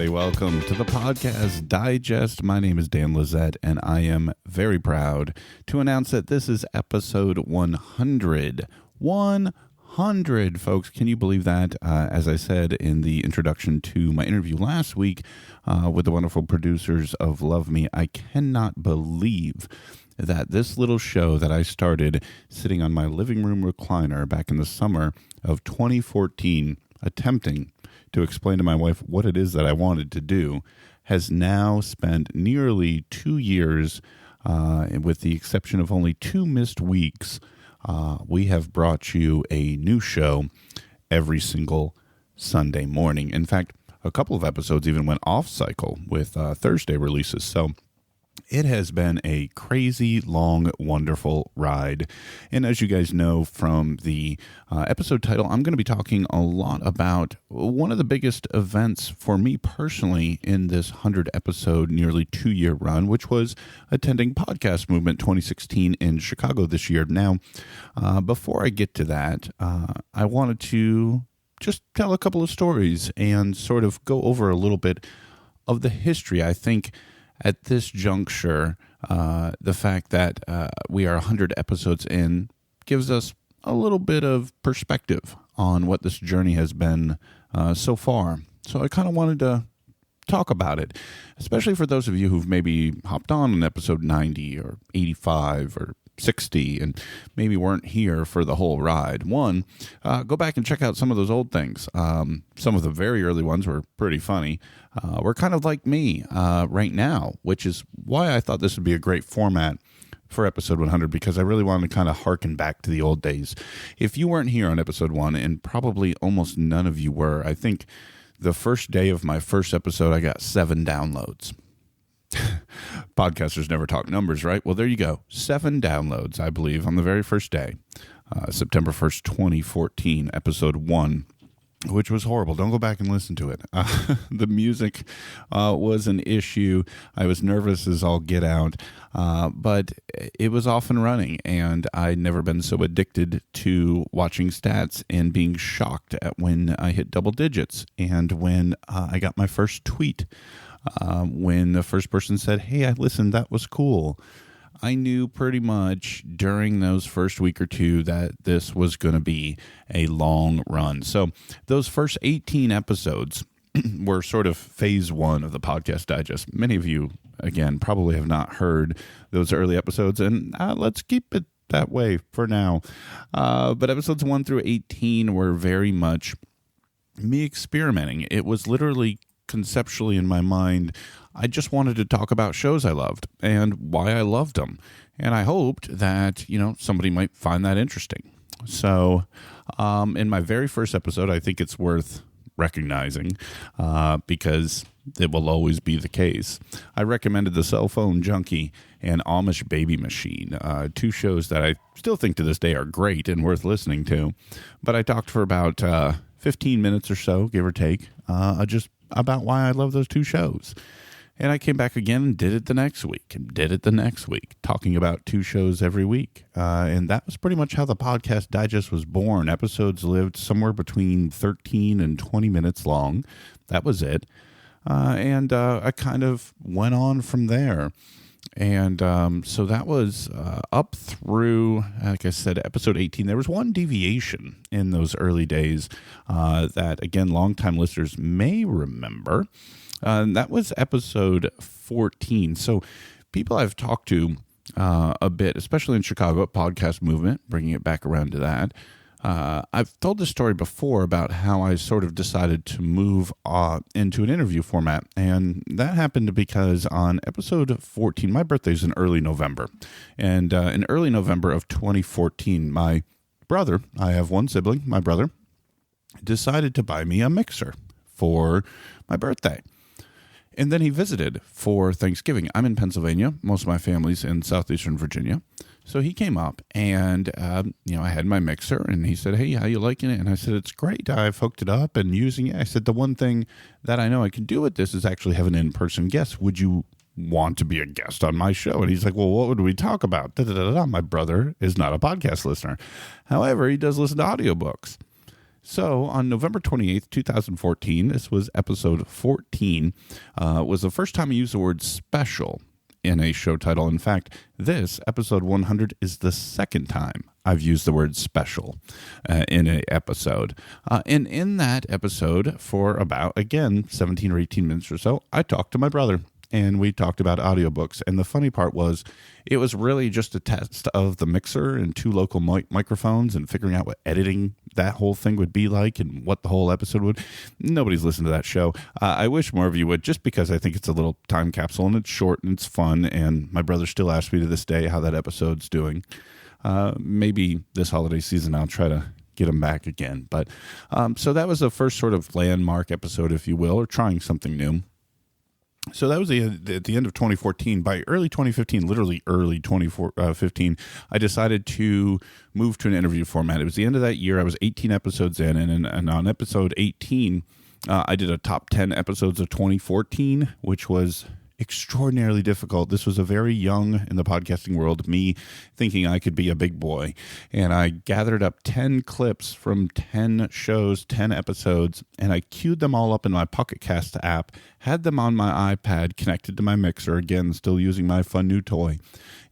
everybody. Welcome to the Podcast Digest. My name is Dan Lizette, and I am very proud to announce that this is episode 100. 100, folks. Can you believe that? As I said in the introduction to my interview last week with the wonderful producers of Love Me, I cannot believe that this little show that I started sitting on my living room recliner back in the summer of 2014, attempting to explain to my wife what it is that I wanted to do, has now spent nearly 2 years, with the exception of only 2 missed weeks. We have brought you a new show every single Sunday morning. In fact, a couple of episodes even went off cycle with Thursday releases. So it has been a crazy, long, wonderful ride. And as you guys know from the episode title, I'm going to be talking a lot about one of the biggest events for me personally in this 100-episode, nearly 2-year run, which was attending Podcast Movement 2016 in Chicago this year. Now, before I get to that, I wanted to just tell a couple of stories and sort of go over a little bit of the history. I think at this juncture, the fact that we are 100 episodes in gives us a little bit of perspective on what this journey has been so far. So I kind of wanted to talk about it, especially for those of you who've maybe hopped on in episode 90 or 85 or 60 and maybe weren't here for the whole ride. One, go back and check out some of those old things. Some of the very early ones were pretty funny. We're kind of like me right now, which is why I thought this would be a great format for episode 100, because I really wanted to kind of harken back to the old days. If you weren't here on episode 1, and probably almost none of you were, I think the first day of my first episode, I got 7 downloads. Podcasters never talk numbers, right? Well, there you go. 7 downloads, I believe, on the very first day, September 1st, 2014, episode 1, which was horrible. Don't go back and listen to it. The music was an issue. I was nervous as all get out, but it was off and running, and I'd never been so addicted to watching stats and being shocked at when I hit double digits, and when I got my first tweet. When the first person said, "Hey, I listened, that was cool," I knew pretty much during those first week or two that this was going to be a long run. So those first 18 episodes were sort of phase 1 of the Podcast Digest. Many of you, again, probably have not heard those early episodes, and let's keep it that way for now. But episodes 1 through 18 were very much me experimenting. It was literally conceptually in my mind, I just wanted to talk about shows I loved and why I loved them. And I hoped that, somebody might find that interesting. So in my very first episode, I think it's worth recognizing because it will always be the case. I recommended The Cell Phone Junkie and Amish Baby Machine, 2 shows that I still think to this day are great and worth listening to. But I talked for about 15 minutes or so, give or take, just about why I love those 2 shows. And I came back again and did it the next week, talking about 2 shows every week. And that was pretty much how the Podcast Digest was born. Episodes lived somewhere between 13 and 20 minutes long. That was it. And I kind of went on from there. And so that was up through, like I said, episode 18. There was one deviation in those early days that, again, longtime listeners may remember. That was episode 14. So people I've talked to a bit, especially in Chicago at Podcast Movement, bringing it back around to that, I've told this story before about how I sort of decided to move into an interview format, and that happened because on episode 14, my birthday is in early November, and in early November of 2014, my brother, I have one sibling, my brother, decided to buy me a mixer for my birthday. And then he visited for Thanksgiving. I'm in Pennsylvania. Most of my family's in southeastern Virginia. So he came up and, I had my mixer and he said, "Hey, how you liking it?" And I said, "It's great. I've hooked it up and using it." I said, "The one thing that I know I can do with this is actually have an in-person guest. Would you want to be a guest on my show?" And he's like, "Well, what would we talk about?" Da-da-da-da. My brother is not a podcast listener. However, he does listen to audiobooks. So on November 28th, 2014, this was episode 14, was the first time I used the word special in a show title. In fact, this episode 100 is the second time I've used the word special in an episode. And in that episode, for about, again, 17 or 18 minutes or so, I talked to my brother. And we talked about audiobooks. And the funny part was, it was really just a test of the mixer and two local microphones and figuring out what editing that whole thing would be like and what the whole episode would. Nobody's listened to that show. I wish more of you would, just because I think it's a little time capsule and it's short and it's fun. And my brother still asks me to this day how that episode's doing. Maybe this holiday season I'll try to get him back again. But so that was the first sort of landmark episode, if you will, or trying something new. So that was at the end of 2014. By early 2015, literally early 2015, I decided to move to an interview format. It was the end of that year. I was 18 episodes in, and on episode 18, I did a top 10 episodes of 2014, which was extraordinarily difficult. This was a very young, in the podcasting world, me thinking I could be a big boy. And I gathered up 10 clips from 10 shows, 10 episodes, and I queued them all up in my Pocket Cast app, had them on my iPad connected to my mixer, again, still using my fun new toy,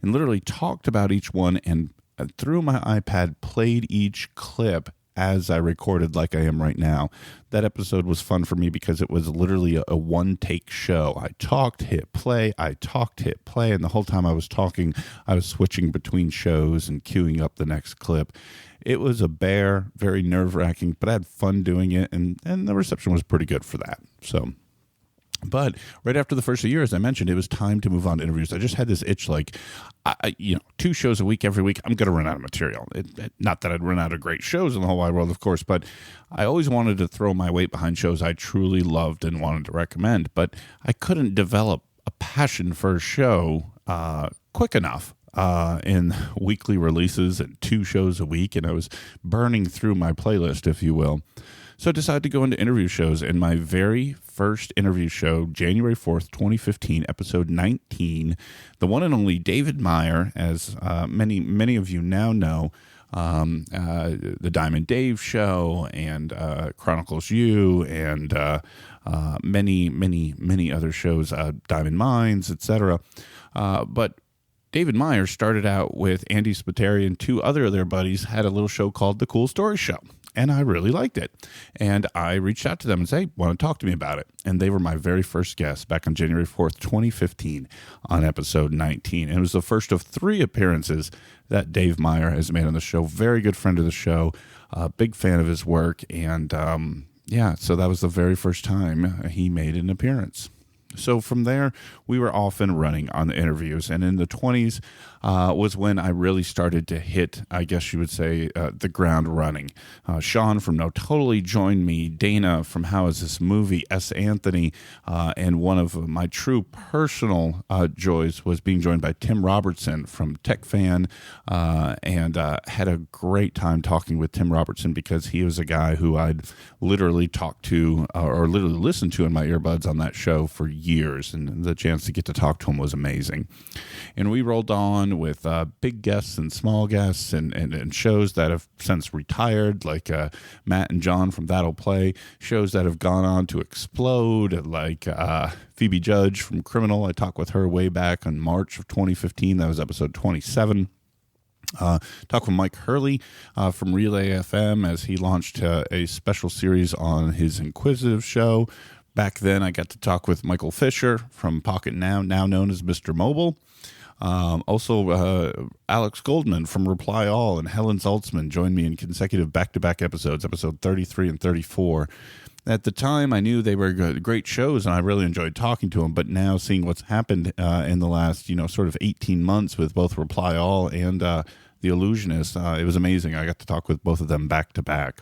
and literally talked about each one, and through my iPad played each clip as I recorded, like I am right now. That episode was fun for me because it was literally a one-take show. I talked, hit play, I talked, hit play, and the whole time I was talking, I was switching between shows and queuing up the next clip. It was a bear, very nerve-wracking, but I had fun doing it, and the reception was pretty good for that. But right after the first year, as I mentioned, it was time to move on to interviews. I just had this itch, like, 2 shows a week every week, I'm going to run out of material. Not that I'd run out of great shows in the whole wide world, of course, but I always wanted to throw my weight behind shows I truly loved and wanted to recommend. But I couldn't develop a passion for a show quick enough in weekly releases and 2 shows a week, and I was burning through my playlist, if you will. So I decided to go into interview shows, and my very first interview show, January 4th, 2015, episode 19, the one and only David Meyer, as many of you now know, the Diamond Dave Show and Chronicles U and many other shows, Diamond Mines, etc. But David Meyer started out with Andy Spiteri and 2 other of their buddies, had a little show called The Cool Story Show. And I really liked it. And I reached out to them and said, hey, want to talk to me about it? And they were my very first guests back on January 4th, 2015 on episode 19. And it was the first of 3 appearances that Dave Meyer has made on the show. Very good friend of the show, big fan of his work. And so that was the very first time he made an appearance. So from there, we were off and running on the interviews. And in the 20s was when I really started to hit, I guess you would say, the ground running. Sean from No Totally joined me. Dana from How Is This Movie? S. Anthony. And one of my true personal joys was being joined by Tim Robertson from Tech Fan. And had a great time talking with Tim Robertson because he was a guy who I'd literally talked to or literally listened to in my earbuds on that show for years, and the chance to get to talk to him was amazing. And we rolled on with big guests and small guests and shows that have since retired, like Matt and John from That'll Play, shows that have gone on to explode, like Phoebe Judge from Criminal. I talked with her way back in March of 2015. That was episode 27. Talk with Mike Hurley from Relay FM as he launched a special series on his Inquisitive show. Back then, I got to talk with Michael Fisher from Pocket Now known as Mr. Mobile. Also, Alex Goldman from Reply All and Helen Zaltzman joined me in consecutive back-to-back episodes, episode 33 and 34. At the time, I knew they were great shows, and I really enjoyed talking to them. But now, seeing what's happened in the last, sort of 18 months with both Reply All and The Illusionist, it was amazing. I got to talk with both of them back-to-back.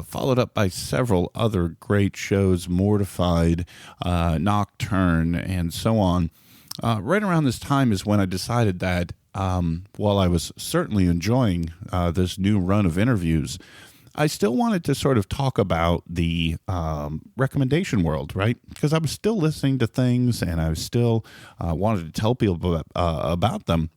Followed up by several other great shows, Mortified, Nocturne, and so on. Right around this time is when I decided that while I was certainly enjoying this new run of interviews, I still wanted to sort of talk about the recommendation world, right? Because I was still listening to things and I was still wanted to tell people about them.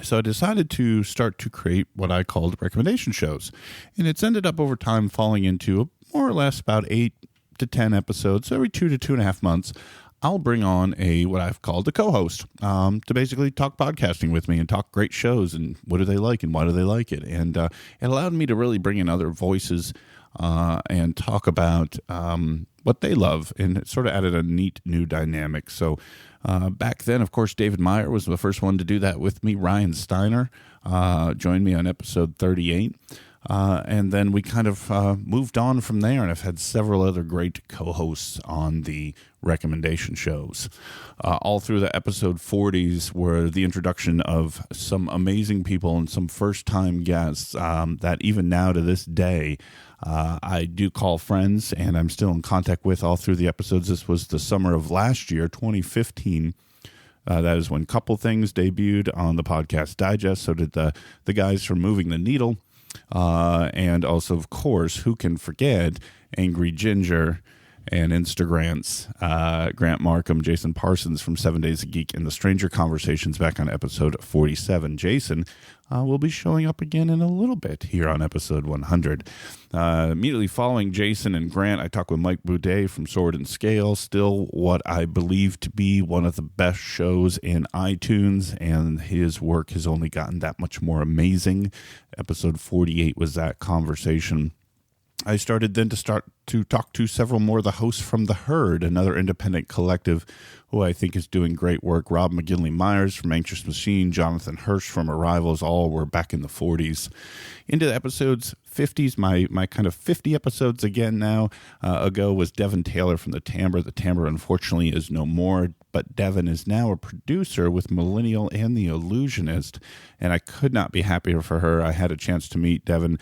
So I decided to start to create what I called recommendation shows. And it's ended up over time falling into more or less about 8 to 10 episodes. So every 2 to 2.5 months, I'll bring on what I've called a co-host to basically talk podcasting with me and talk great shows and what do they like and why do they like it. And it allowed me to really bring in other voices and talk about what they love, and it sort of added a neat new dynamic. So back then, of course, David Meyer was the first one to do that with me. Ryan Steiner joined me on episode 38. And then we kind of moved on from there, and I've had several other great co-hosts on the recommendation shows. All through the episode 40s were the introduction of some amazing people and some first-time guests that even now to this day I do call friends, and I'm still in contact with all through the episodes. This was the summer of last year, 2015. That is when Couple Things debuted on the Podcast Digest. So did the guys from Moving the Needle. And also, of course, who can forget Angry Ginger and Instagrants, Grant Markham, Jason Parsons from 7 Days a Geek, and the Stranger Conversations back on episode 47. Jason will be showing up again in a little bit here on episode 100. Immediately following Jason and Grant, I talked with Mike Boudet from Sword and Scale, still what I believe to be one of the best shows in iTunes, and his work has only gotten that much more amazing. Episode 48 was that conversation. I started then to talk to several more of the hosts from The Herd, another independent collective who I think is doing great work. Rob McGinley-Myers from Anxious Machine, Jonathan Hirsch from Arrivals, all were back in the 40s. Into the episodes 50s, my kind of 50 episodes again now ago was Devin Taylor from The Timbre. The Timbre, unfortunately, is no more, but Devin is now a producer with Millennial and The Illusionist, and I could not be happier for her. I had a chance to meet Devin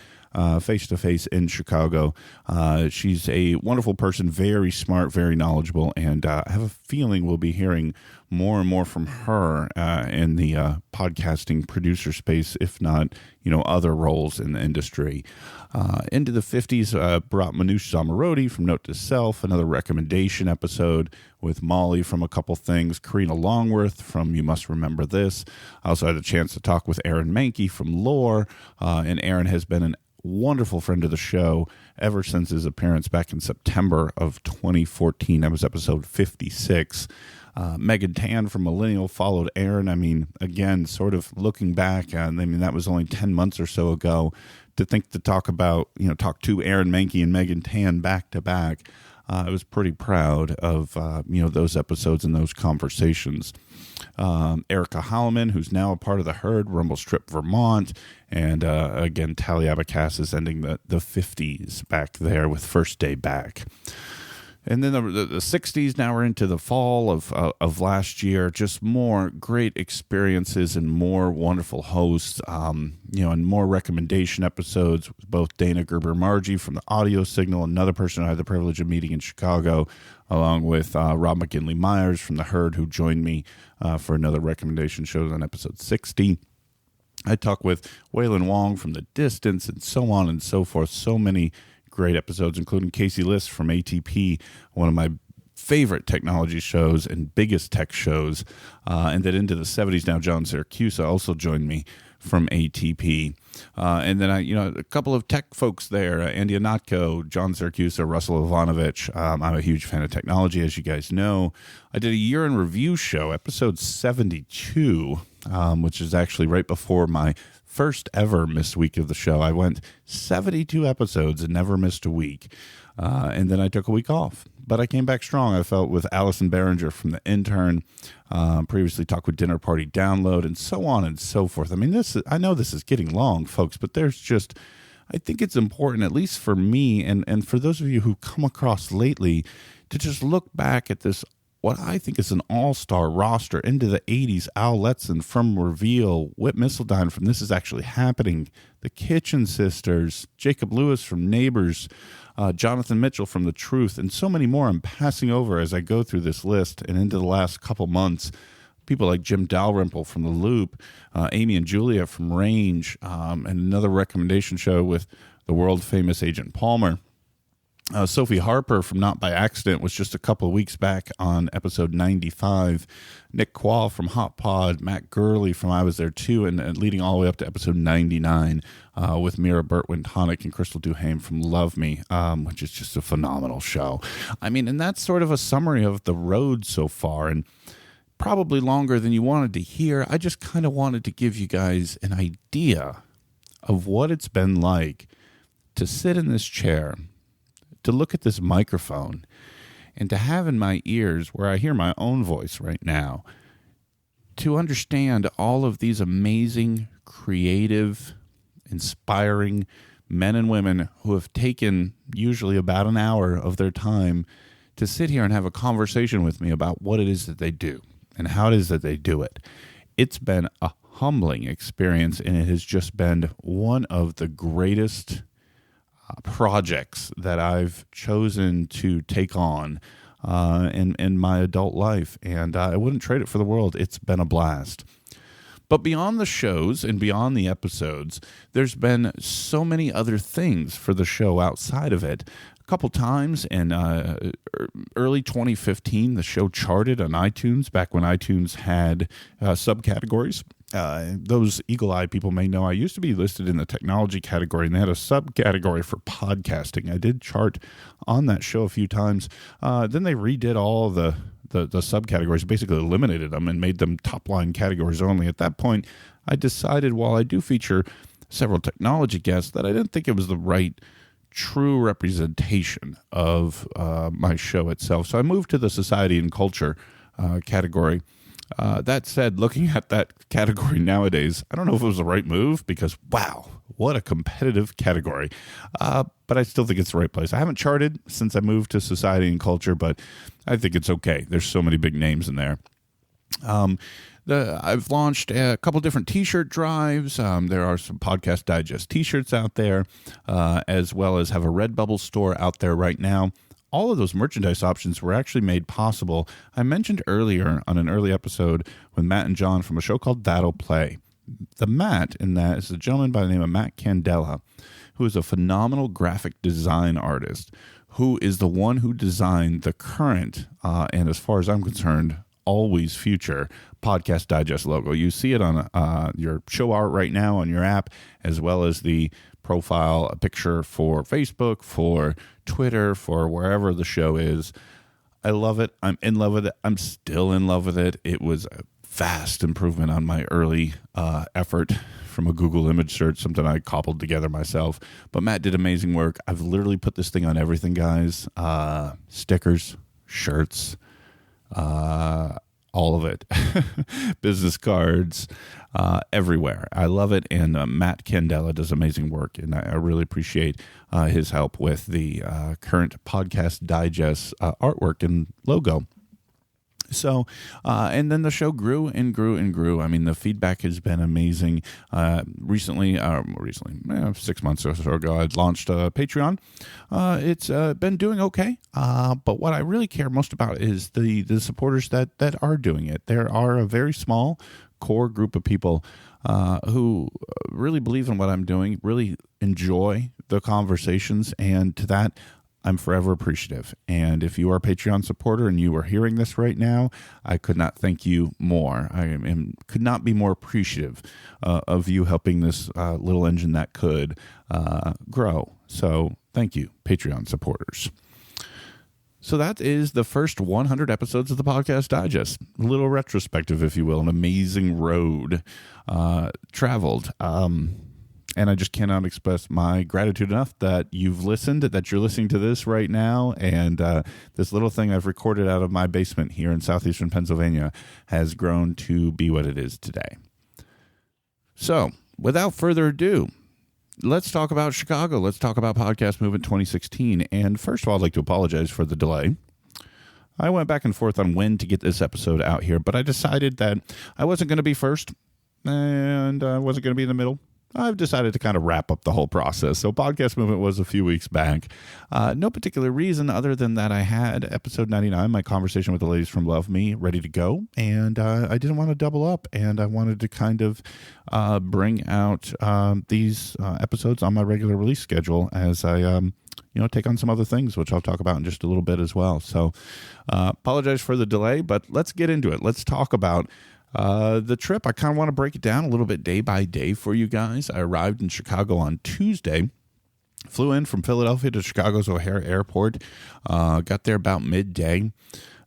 face-to-face in Chicago. She's a wonderful person, very smart, very knowledgeable, and I have a feeling we'll be hearing more and more from her in the podcasting producer space, if not, other roles in the industry. Into the 50s, brought Manoush Zamarodi from Note to Self, another recommendation episode with Molly from A Couple Things, Karina Longworth from You Must Remember This. I also had a chance to talk with Aaron Mankey from Lore, and Aaron has been an wonderful friend of the show ever since his appearance back in September of 2014. That was episode 56. Megan Tan from Millennial followed Aaron. Again, sort of looking back, that was only 10 months or so ago. To think to talk to Aaron Mankey and Megan Tan back to back. I was pretty proud of, those episodes and those conversations. Erica Holloman, who's now a part of The Herd, Rumble Strip, Vermont. And again, Tally Abacus ending the 50s back there with First Day Back. And then the 60s, now we're into the fall of last year. Just more great experiences and more wonderful hosts, and more recommendation episodes with both Dana Gerber-Margie from the Audio Signal, another person I had the privilege of meeting in Chicago, along with Rob McGinley-Myers from The Herd, who joined me for another recommendation show on episode 60. I talked with Waylon Wong from The Distance and so on and so forth. So many great episodes, including Casey List from ATP, one of my favorite technology shows and biggest tech shows. And then into the 70s now, John Syracuse also joined me from ATP. And then a couple of tech folks there, Andy Anatko, John Syracuse, Russell Ivanovich. I'm a huge fan of technology, as you guys know. I did a year in review show, episode 72, which is actually right before my first ever missed week of the show. I went 72 episodes and never missed a week. And then I took a week off. But I came back strong, I felt, with Allison Behringer from The Intern, previously talked with Dinner Party Download, and so on and so forth. I know this is getting long, folks, but I think it's important, at least for me, and for those of you who come across lately, to just look back at this, what I think is an all-star roster into the 80s. Al Letson from Reveal, Whit Missildine from This Is Actually Happening, The Kitchen Sisters, Jacob Lewis from Neighbors, Jonathan Mitchell from The Truth, and so many more I'm passing over as I go through this list. And into the last couple months, people like Jim Dalrymple from The Loop, Amy and Julia from Range, and another recommendation show with the world-famous Agent Palmer. Sophie Harper from Not By Accident was just a couple of weeks back on episode 95. Nick Quall from Hot Pod, Matt Gurley from I Was There Too, and leading all the way up to episode 99 with Mira Burtwin-Tonic and Crystal Duhame from Love Me, which is just a phenomenal show. I mean, and that's sort of a summary of the road so far, and probably longer than you wanted to hear. I just kind of wanted to give you guys an idea of what it's been like to sit in this chair, to look at this microphone, and to have in my ears, where I hear my own voice right now, to understand all of these amazing, creative, inspiring men and women who have taken usually about an hour of their time to sit here and have a conversation with me about what it is that they do and how it is that they do it. It's been a humbling experience, and it has just been one of the greatest projects that I've chosen to take on in my adult life, and I wouldn't trade it for the world. It's been a blast. But beyond the shows and beyond the episodes, there's been so many other things for the show outside of it. A couple times in early 2015, the show charted on iTunes, back when iTunes had subcategories. Those eagle-eyed people may know I used to be listed in the technology category, and they had a subcategory for podcasting. I did chart on that show a few times. Then they redid all the subcategories, basically eliminated them and made them top-line categories only. At that point, I decided, while I do feature several technology guests, that I didn't think it was the right true representation of my show itself. So I moved to the society and culture category. That said, looking at that category nowadays, I don't know if it was the right move, because wow, what a competitive category. But I still think it's the right place. I haven't charted since I moved to society and culture, but I think it's okay. There's so many big names in there. I've launched a couple different t-shirt drives. There are some Podcast Digest t-shirts out there, as well as have a Redbubble store out there right now. All of those merchandise options were actually made possible. I mentioned earlier on an early episode with Matt and John from a show called That'll Play. The Matt in that is a gentleman by the name of Matt Candela, who is a phenomenal graphic design artist, who is the one who designed the current, and as far as I'm concerned, always future Podcast Digest logo. You see it on your show art right now on your app, as well as the profile picture for Facebook, for Twitter, for wherever the show is. I love it. I'm in love with it. I'm still in love with it. It was a vast improvement on my early effort from a Google image search, something I cobbled together myself. But Matt did amazing work. I've literally put this thing on everything, guys. Stickers, shirts, all of it. Business cards, everywhere. I love it, and Matt Candela does amazing work, and I really appreciate his help with the current Podcast Digest artwork and logo. So, and then the show grew and grew and grew. I mean, the feedback has been amazing. Recently, 6 months or so ago, I launched a Patreon. It's been doing okay. But what I really care most about is the supporters that are doing it. There are a very small core group of people who really believe in what I'm doing, really enjoy the conversations, and to that, I'm forever appreciative. And if you are a Patreon supporter and you are hearing this right now, I could not thank you more. Could not be more appreciative of you helping this little engine that could grow. So thank you, Patreon supporters. So that is the first 100 episodes of the Podcast Digest. A little retrospective, if you will, an amazing road traveled. And I just cannot express my gratitude enough that you've listened, that you're listening to this right now. And this little thing I've recorded out of my basement here in southeastern Pennsylvania has grown to be what it is today. So without further ado, let's talk about Chicago. Let's talk about Podcast Movement 2016. And first of all, I'd like to apologize for the delay. I went back and forth on when to get this episode out here, but I decided that I wasn't going to be first and I wasn't going to be in the middle. I've decided to kind of wrap up the whole process. So Podcast Movement was a few weeks back. No particular reason other than that I had episode 99, my conversation with the ladies from Love Me, ready to go. And I didn't want to double up. And I wanted to kind of bring out these episodes on my regular release schedule as I take on some other things, which I'll talk about in just a little bit as well. So apologize for the delay, but let's get into it. Let's talk about the trip. I kind of want to break it down a little bit day by day for you guys. I arrived in Chicago on Tuesday. Flew in from Philadelphia to Chicago's O'Hare Airport. Got there about midday.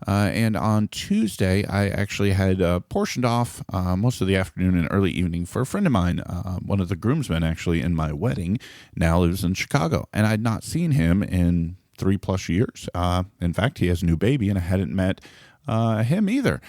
And on Tuesday, I actually had portioned off most of the afternoon and early evening for a friend of mine, one of the groomsmen actually in my wedding, now lives in Chicago. And I'd not seen him in 3+ years. In fact, he has a new baby, and I hadn't met him either.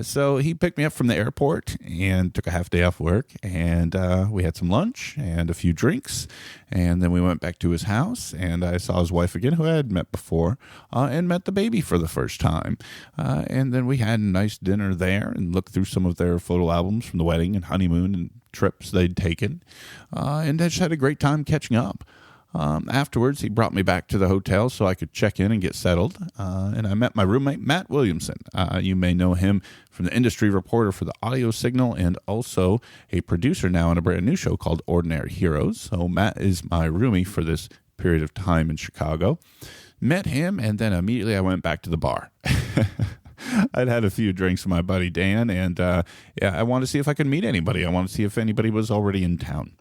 So he picked me up from the airport and took a half day off work, and we had some lunch and a few drinks, and then we went back to his house, and I saw his wife again, who I had met before, and met the baby for the first time. And then we had a nice dinner there and looked through some of their photo albums from the wedding and honeymoon and trips they'd taken, and I just had a great time catching up. Afterwards, he brought me back to the hotel so I could check in and get settled. And I met my roommate, Matt Williamson. You may know him from the industry reporter for the Audio Signal and also a producer now on a brand new show called Ordinary Heroes. So Matt is my roomie for this period of time in Chicago. Met him, and then immediately I went back to the bar. I'd had a few drinks with my buddy Dan, and I wanted to see if I could meet anybody. I wanted to see if anybody was already in town.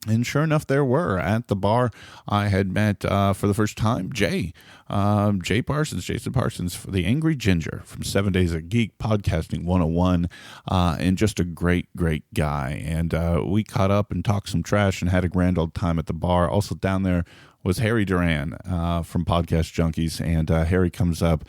And sure enough, there were. At the bar, I had met, for the first time, Jason Parsons, for the Angry Ginger from 7 Days of Geek, Podcasting 101, and just a great, great guy. And we caught up and talked some trash and had a grand old time at the bar. Also down there was Harry Duran from Podcast Junkies, and Harry comes up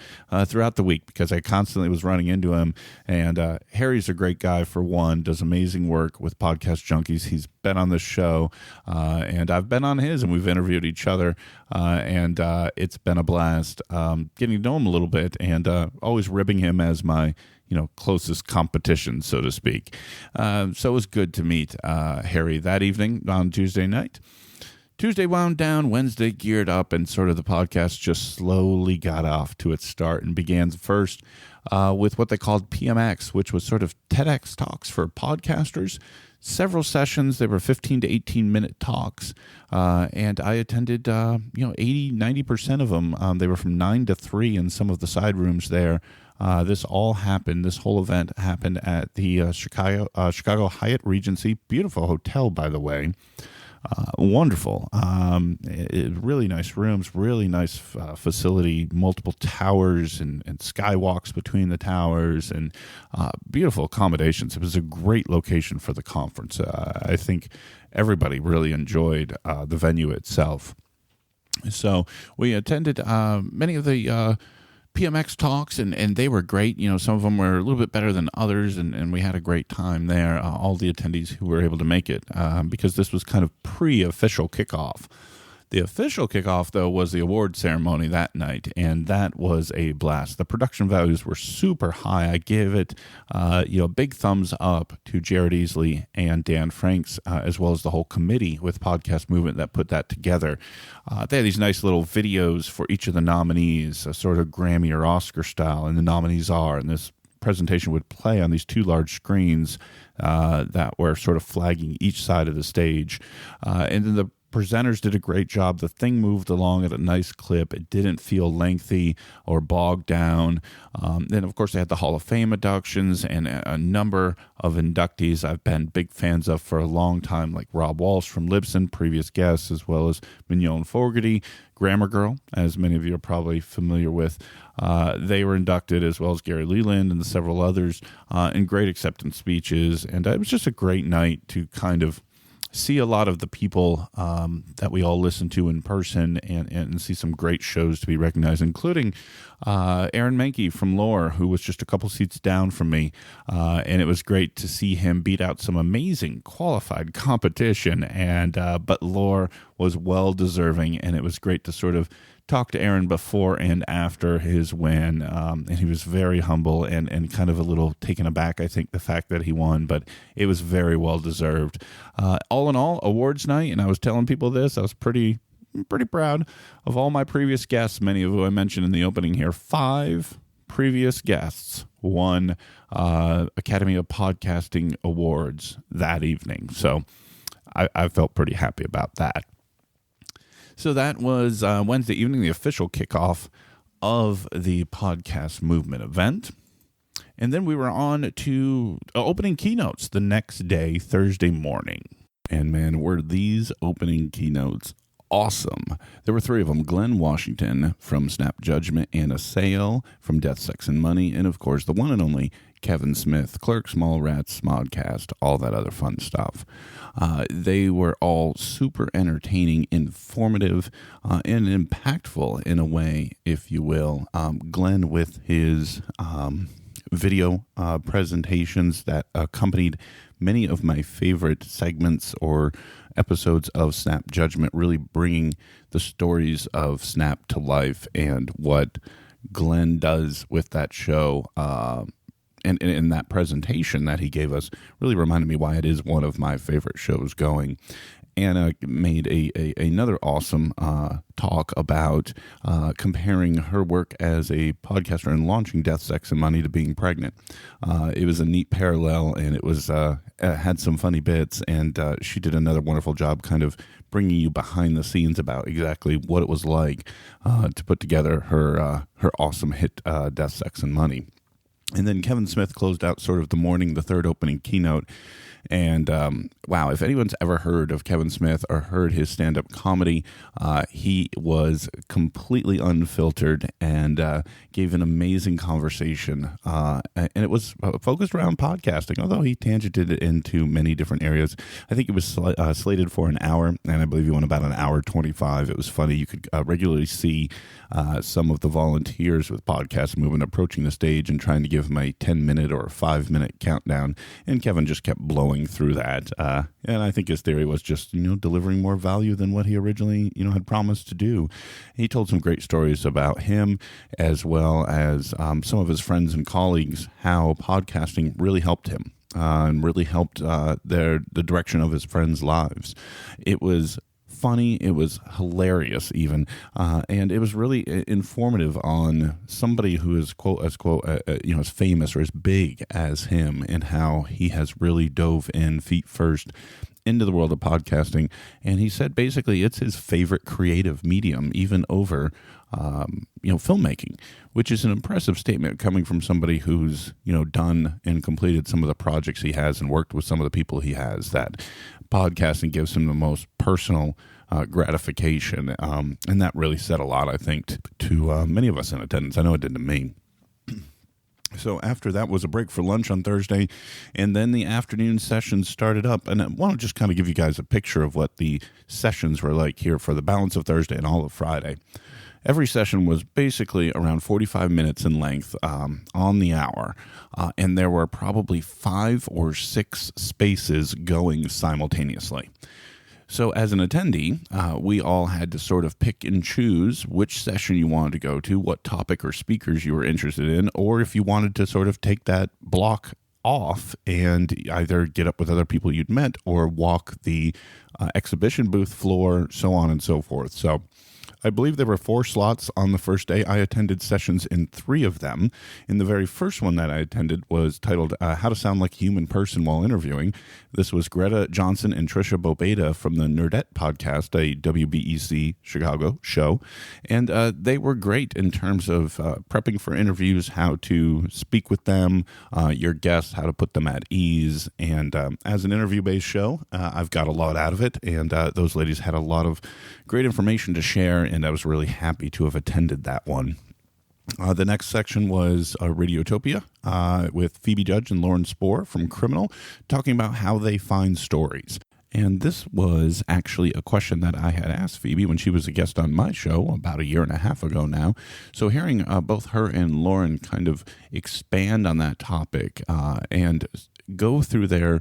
throughout the week because I constantly was running into him, and Harry's a great guy for one, does amazing work with Podcast Junkies. He's been on the show, and I've been on his, and we've interviewed each other, and it's been a blast getting to know him a little bit, and always ribbing him as my closest competition, so to speak. So it was good to meet Harry that evening on Tuesday night. Tuesday wound down, Wednesday geared up, and sort of the podcast just slowly got off to its start and began first with what they called PMX, which was sort of TEDx talks for podcasters. Several sessions, they were 15 to 18-minute talks, and I attended, 80-90% of them. They were from 9 to 3 in some of the side rooms there. This whole event happened at the Chicago Hyatt Regency, beautiful hotel, by the way. Wonderful. Really nice rooms, really nice facility, multiple towers and skywalks between the towers, and beautiful accommodations. It was a great location for the conference. I think everybody really enjoyed the venue itself. So we attended many of the PMX talks, and they were great. Some of them were a little bit better than others, and we had a great time there, all the attendees who were able to make it, because this was kind of pre-official kickoff. The official kickoff, though, was the award ceremony that night, and that was a blast. The production values were super high. I give it, big thumbs up to Jared Easley and Dan Franks, as well as the whole committee with Podcast Movement that put that together. They had these nice little videos for each of the nominees, a sort of Grammy or Oscar style, and the nominees are, and this presentation would play on these two large screens that were sort of flagging each side of the stage. And then the presenters did a great job. The thing moved along at a nice clip. It didn't feel lengthy or bogged down. Then, of course, they had the Hall of Fame inductions and a number of inductees I've been big fans of for a long time, like Rob Walsh from Libsyn, previous guests, as well as Mignon Fogarty, Grammar Girl, as many of you are probably familiar with. They were inducted, as well as Gary Leland and several others, in great acceptance speeches. And it was just a great night to kind of see a lot of the people that we all listen to in person, and see some great shows to be recognized, including Aaron Mahnke from Lore, who was just a couple seats down from me. And it was great to see him beat out some amazing qualified competition. But Lore was well deserving, and it was great to sort of talked to Aaron before and after his win, and he was very humble and kind of a little taken aback, I think, the fact that he won, but it was very well deserved. All in all, awards night, and I was telling people this, I was pretty proud of all my previous guests, many of who I mentioned in the opening here. 5 previous guests won Academy of Podcasting awards that evening, so I felt pretty happy about that. So that was Wednesday evening, the official kickoff of the podcast movement event. And then we were on to opening keynotes the next day, Thursday morning. And man, were these opening keynotes awesome. There were three of them. Glenn Washington from Snap Judgment, Anna Sale from Death, Sex, and Money, and of course the one and only Kevin Smith, Clerks, Mallrats, Smodcast, all that other fun stuff. They were all super entertaining, informative, and impactful in a way, if you will. Glenn with his video presentations that accompanied many of my favorite segments or episodes of Snap Judgment, really bringing the stories of Snap to life and what Glenn does with that show. And in that presentation that he gave us really reminded me why it is one of my favorite shows going. Anna made another awesome talk about comparing her work as a podcaster and launching Death, Sex, and Money to being pregnant. It was a neat parallel, and it was had some funny bits, and she did another wonderful job kind of bringing you behind the scenes about exactly what it was like to put together her awesome hit Death, Sex, and Money. And then Kevin Smith closed out sort of the morning, the third opening keynote. And wow, if anyone's ever heard of Kevin Smith or heard his stand-up comedy, he was completely unfiltered and gave an amazing conversation. And it was focused around podcasting, although he tangented it into many different areas. I think it was slated for an hour, and I believe he went about an hour 25. It was funny. You could regularly see some of the volunteers with Podcast Movement approaching the stage and trying to give him a 10-minute or a 5-minute countdown, and Kevin just kept blowing through that. And I think his theory was just, delivering more value than what he originally, had promised to do. He told some great stories about him as well as some of his friends and colleagues, how podcasting really helped him and really helped the direction of his friends' lives. It was funny, it was hilarious even, and it was really informative on somebody who is quote as quote as famous or as big as him, and how he has really dove in feet first into the world of podcasting. And he said basically it's his favorite creative medium, even over filmmaking, which is an impressive statement coming from somebody who's done and completed some of the projects he has and worked with some of the people he has. That podcasting gives him the most personal gratification, and that really said a lot, I think, to many of us in attendance. I know it did to me. So after that was a break for lunch on Thursday, and then the afternoon sessions started up. And I want to just kind of give you guys a picture of what the sessions were like here for the balance of Thursday and all of Friday. Every session was basically around 45 minutes in length, on the hour, and there were probably 5 or 6 spaces going simultaneously. So as an attendee, we all had to sort of pick and choose which session you wanted to go to, what topic or speakers you were interested in, or if you wanted to sort of take that block off and either get up with other people you'd met or walk the exhibition booth floor, so on and so forth. So I believe there were 4 slots on the first day. I attended sessions in 3 of them. In the very first one that I attended was titled How to Sound Like a Human Person While Interviewing. This was Greta Johnson and Trisha Bobeda from the Nerdette podcast, a WBEC Chicago show. And they were great in terms of prepping for interviews, how to speak with them, your guests, how to put them at ease. And as an interview-based show, I've got a lot out of it. And those ladies had a lot of great information to share, and I was really happy to have attended that one. The next section was Radiotopia with Phoebe Judge and Lauren Spohr from Criminal, talking about how they find stories. And this was actually a question that I had asked Phoebe when she was a guest on my show about 1.5 years ago now. So hearing both her and Lauren kind of expand on that topic and go through their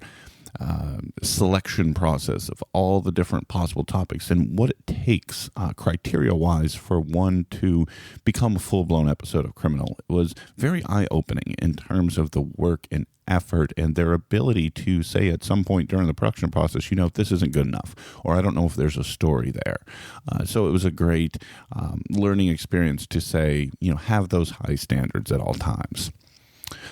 selection process of all the different possible topics and what it takes criteria-wise for one to become a full-blown episode of Criminal. It was very eye-opening in terms of the work and effort and their ability to say at some point during the production process, this isn't good enough, or I don't know if there's a story there. So it was a great learning experience to say, have those high standards at all times.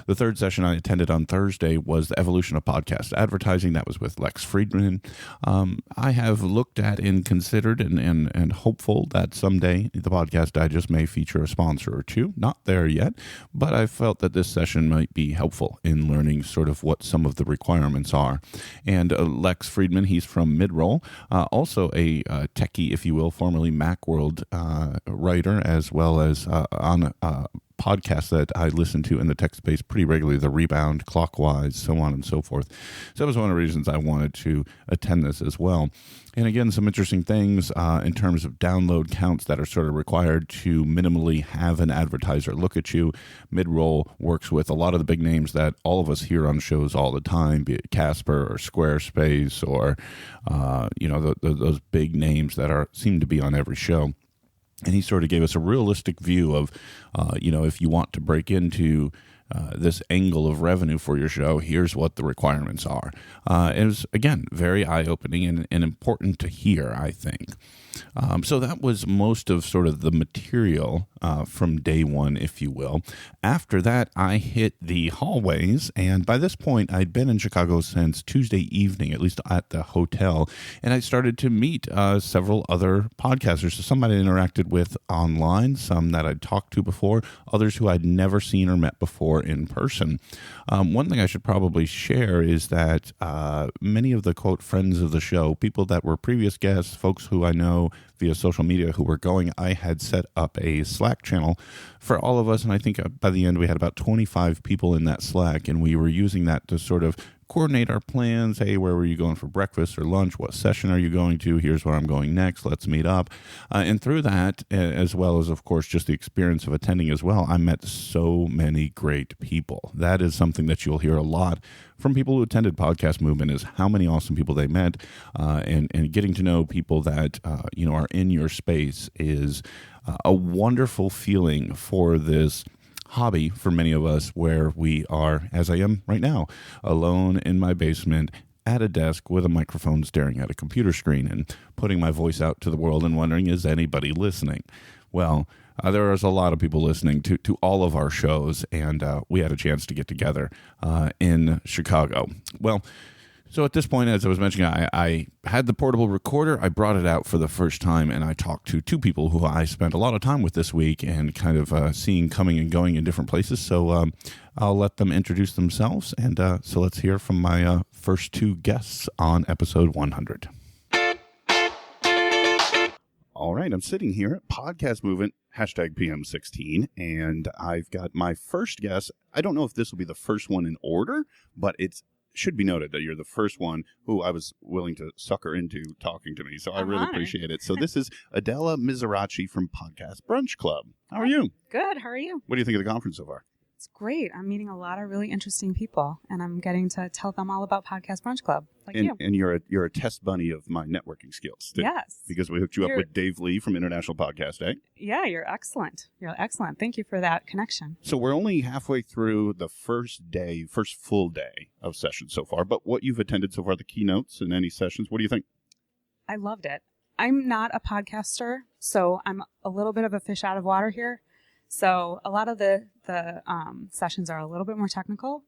The third session I attended on Thursday was the evolution of podcast advertising. That was with Lex Friedman. I have looked at and considered and hopeful that someday the Podcast Digest may feature a sponsor or two. Not there yet, but I felt that this session might be helpful in learning sort of what some of the requirements are. And Lex Friedman, he's from Midroll, also a techie, if you will, formerly Macworld writer, as well as on podcasts that I listen to in the tech space pretty regularly, The Rebound, Clockwise, so on and so forth. So that was one of the reasons I wanted to attend this as well. And again, some interesting things in terms of download counts that are sort of required to minimally have an advertiser look at you. Midroll works with a lot of the big names that all of us hear on shows all the time, be it Casper or Squarespace or those big names that seem to be on every show. And he sort of gave us a realistic view of, if you want to break into this angle of revenue for your show, here's what the requirements are. It was, again, very eye-opening and important to hear, I think. So that was most of sort of the material from day one, if you will. After that, I hit the hallways, and by this point, I'd been in Chicago since Tuesday evening, at least at the hotel, and I started to meet several other podcasters. So some I interacted with online, some that I'd talked to before, others who I'd never seen or met before in person. One thing I should probably share is that many of the, quote, friends of the show, people that were previous guests, folks who I know via social media who were going, I had set up a Slack channel for all of us, and I think by the end we had about 25 people in that Slack, and we were using that to sort of coordinate our plans. Hey, where were you going for breakfast or lunch? What session are you going to? Here's where I'm going next. Let's meet up. And through that, as well as, of course, just the experience of attending as well, I met so many great people. That is something that you'll hear a lot from people who attended Podcast Movement, is how many awesome people they met, and getting to know people that are in your space is a wonderful feeling for this hobby for many of us, where we are, as I am right now, alone in my basement at a desk with a microphone staring at a computer screen and putting my voice out to the world and wondering, is anybody listening? Well, there was a lot of people listening to all of our shows, and we had a chance to get together in Chicago. Well, so at this point, as I was mentioning, I had the portable recorder. I brought it out for the first time, and I talked to two people who I spent a lot of time with this week and kind of seeing coming and going in different places. So I'll let them introduce themselves. And so let's hear from my first two guests on episode 100. All right, I'm sitting here at Podcast Movement, hashtag PM16, and I've got my first guest. I don't know if this will be the first one in order, but it should be noted that you're the first one who I was willing to sucker into talking to me, so I really appreciate it. So this is Adela Mizrachi from Podcast Brunch Club. How are you? Good. How are you? What do you think of the conference so far? It's great. I'm meeting a lot of really interesting people, and I'm getting to tell them all about Podcast Brunch Club, like you. And you're a test bunny of my networking skills, too. Yes. Because we hooked you up with Dave Lee from International Podcast Day. Yeah, you're excellent. Thank you for that connection. So we're only halfway through the first full day of sessions so far, but what you've attended so far, the keynotes and any sessions, what do you think? I loved it. I'm not a podcaster, so I'm a little bit of a fish out of water here. So a lot of the sessions are a little bit more technical.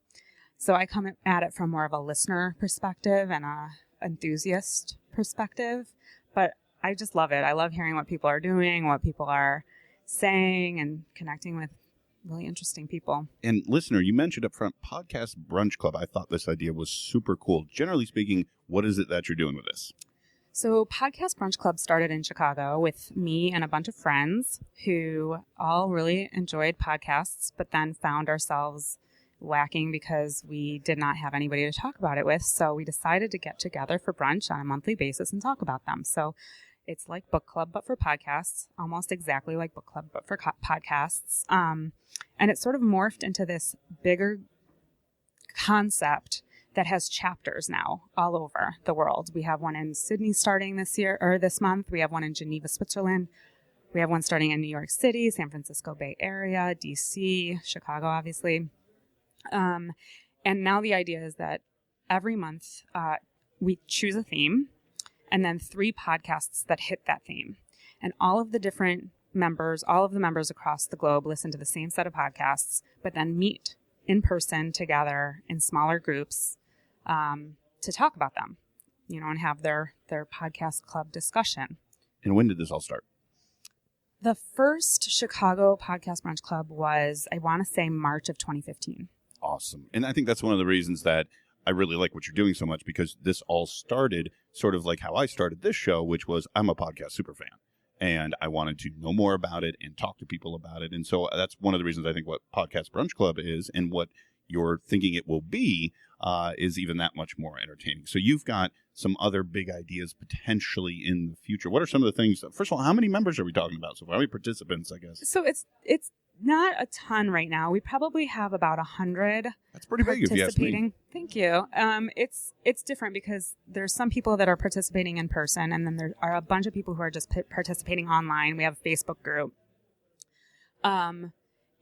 So I come at it from more of a listener perspective and a enthusiast perspective. But I just love it. I love hearing what people are doing, what people are saying, and connecting with really interesting people. And listener, you mentioned up front Podcast Brunch Club. I thought this idea was super cool. Generally speaking, what is it that you're doing with this? So Podcast Brunch Club started in Chicago with me and a bunch of friends who all really enjoyed podcasts, but then found ourselves lacking because we did not have anybody to talk about it with. So we decided to get together for brunch on a monthly basis and talk about them. So it's like book club, but for podcasts, almost exactly like book club, but for podcasts. And it sort of morphed into this bigger concept that has chapters now all over the world. We have one in Sydney starting this month. We have one in Geneva, Switzerland. We have one starting in New York City, San Francisco Bay Area, DC, Chicago, obviously. And now the idea is that every month we choose a theme and then 3 podcasts that hit that theme. And all of the members across the globe listen to the same set of podcasts, but then meet in person together in smaller groups to talk about them, and have their podcast club discussion. And when did this all start? The first Chicago Podcast Brunch Club was, I want to say, March of 2015. Awesome. And I think that's one of the reasons that I really like what you're doing so much, because this all started sort of like how I started this show, which was I'm a podcast super fan. And I wanted to know more about it and talk to people about it. And so that's one of the reasons I think what Podcast Brunch Club is and what you're thinking it will be is even that much more entertaining. So you've got some other big ideas potentially in the future. What are some of the things? First of all, how many members are we talking about? So how many participants, I guess? So it's not a ton right now. We probably have about 100. That's pretty big if you ask me. Thank you. It's different because there's some people that are participating in person, and then there are a bunch of people who are just participating online. We have a Facebook group.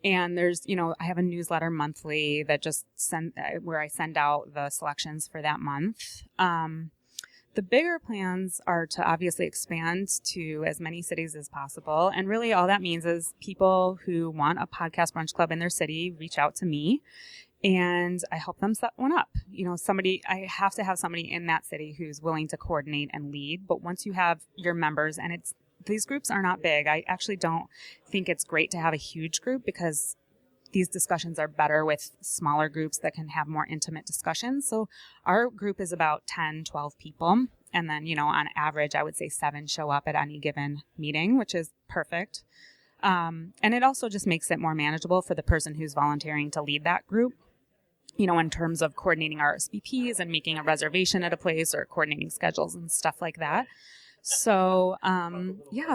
And there's, I have a newsletter monthly that just where I send out the selections for that month. The bigger plans are to obviously expand to as many cities as possible. And really all that means is people who want a podcast brunch club in their city reach out to me and I help them set one up. I have to have somebody in that city who's willing to coordinate and lead. But once you have your members, and these groups are not big. I actually don't think it's great to have a huge group because these discussions are better with smaller groups that can have more intimate discussions. So our group is about 10, 12 people. And then, on average, I would say 7 show up at any given meeting, which is perfect. And it also just makes it more manageable for the person who's volunteering to lead that group, in terms of coordinating RSVPs and making a reservation at a place or coordinating schedules and stuff like that. So,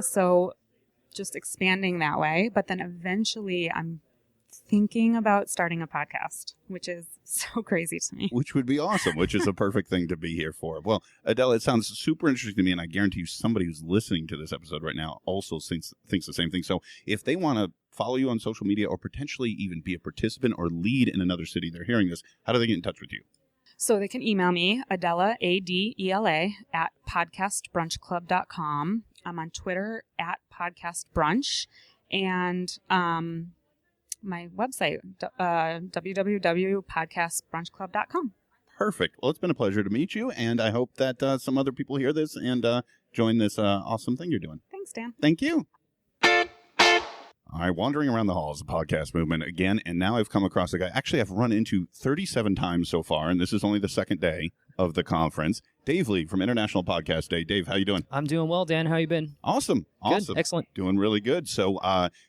so just expanding that way. But then eventually I'm thinking about starting a podcast, which is so crazy to me. Which would be awesome, which is a perfect thing to be here for. Well, Adela, it sounds super interesting to me, and I guarantee you somebody who's listening to this episode right now also thinks the same thing. So if they want to follow you on social media or potentially even be a participant or lead in another city they're hearing this, how do they get in touch with you? So they can email me, Adela, Adela, at podcastbrunchclub.com. I'm on Twitter at podcastbrunch, and my website, www.podcastbrunchclub.com. Perfect. Well, it's been a pleasure to meet you, and I hope that some other people hear this and join this awesome thing you're doing. Thanks, Dan. Thank you. All right, wandering around the halls of the podcast movement again, and now I've come across a guy actually I've run into 37 times so far, and this is only the second day of the conference. Dave Lee from International Podcast Day. Dave, how you doing? I'm doing well, Dan. How you been? Awesome. Good. Excellent. Doing really good. So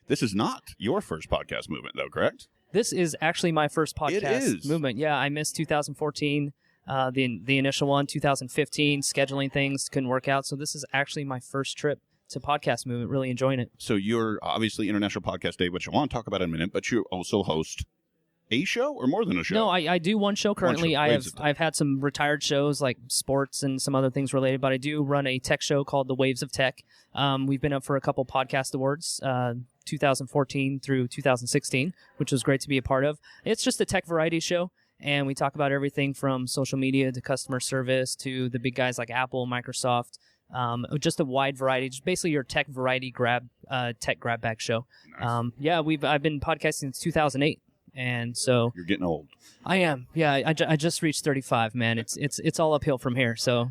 this is not your first podcast movement, though, correct? This is actually my first podcast movement. Yeah, I missed 2014, the initial one, 2015, scheduling things couldn't work out, so this is actually my first trip to podcast movement, really enjoying it. So you're obviously International Podcast Day, which I want to talk about in a minute, but you also host a show or more than a show? No, I do one show currently. I've had some retired shows like sports and some other things related, but I do run a tech show called The Waves of Tech. We've been up for a couple podcast awards, 2014 through 2016, which was great to be a part of. It's just a tech variety show, and we talk about everything from social media to customer service to the big guys like Apple, Microsoft. Just a wide variety, just basically your tech variety tech grab bag show. Nice. I've been podcasting since 2008, and so you're getting old. I am. Yeah, I just reached 35, man. It's all uphill from here. So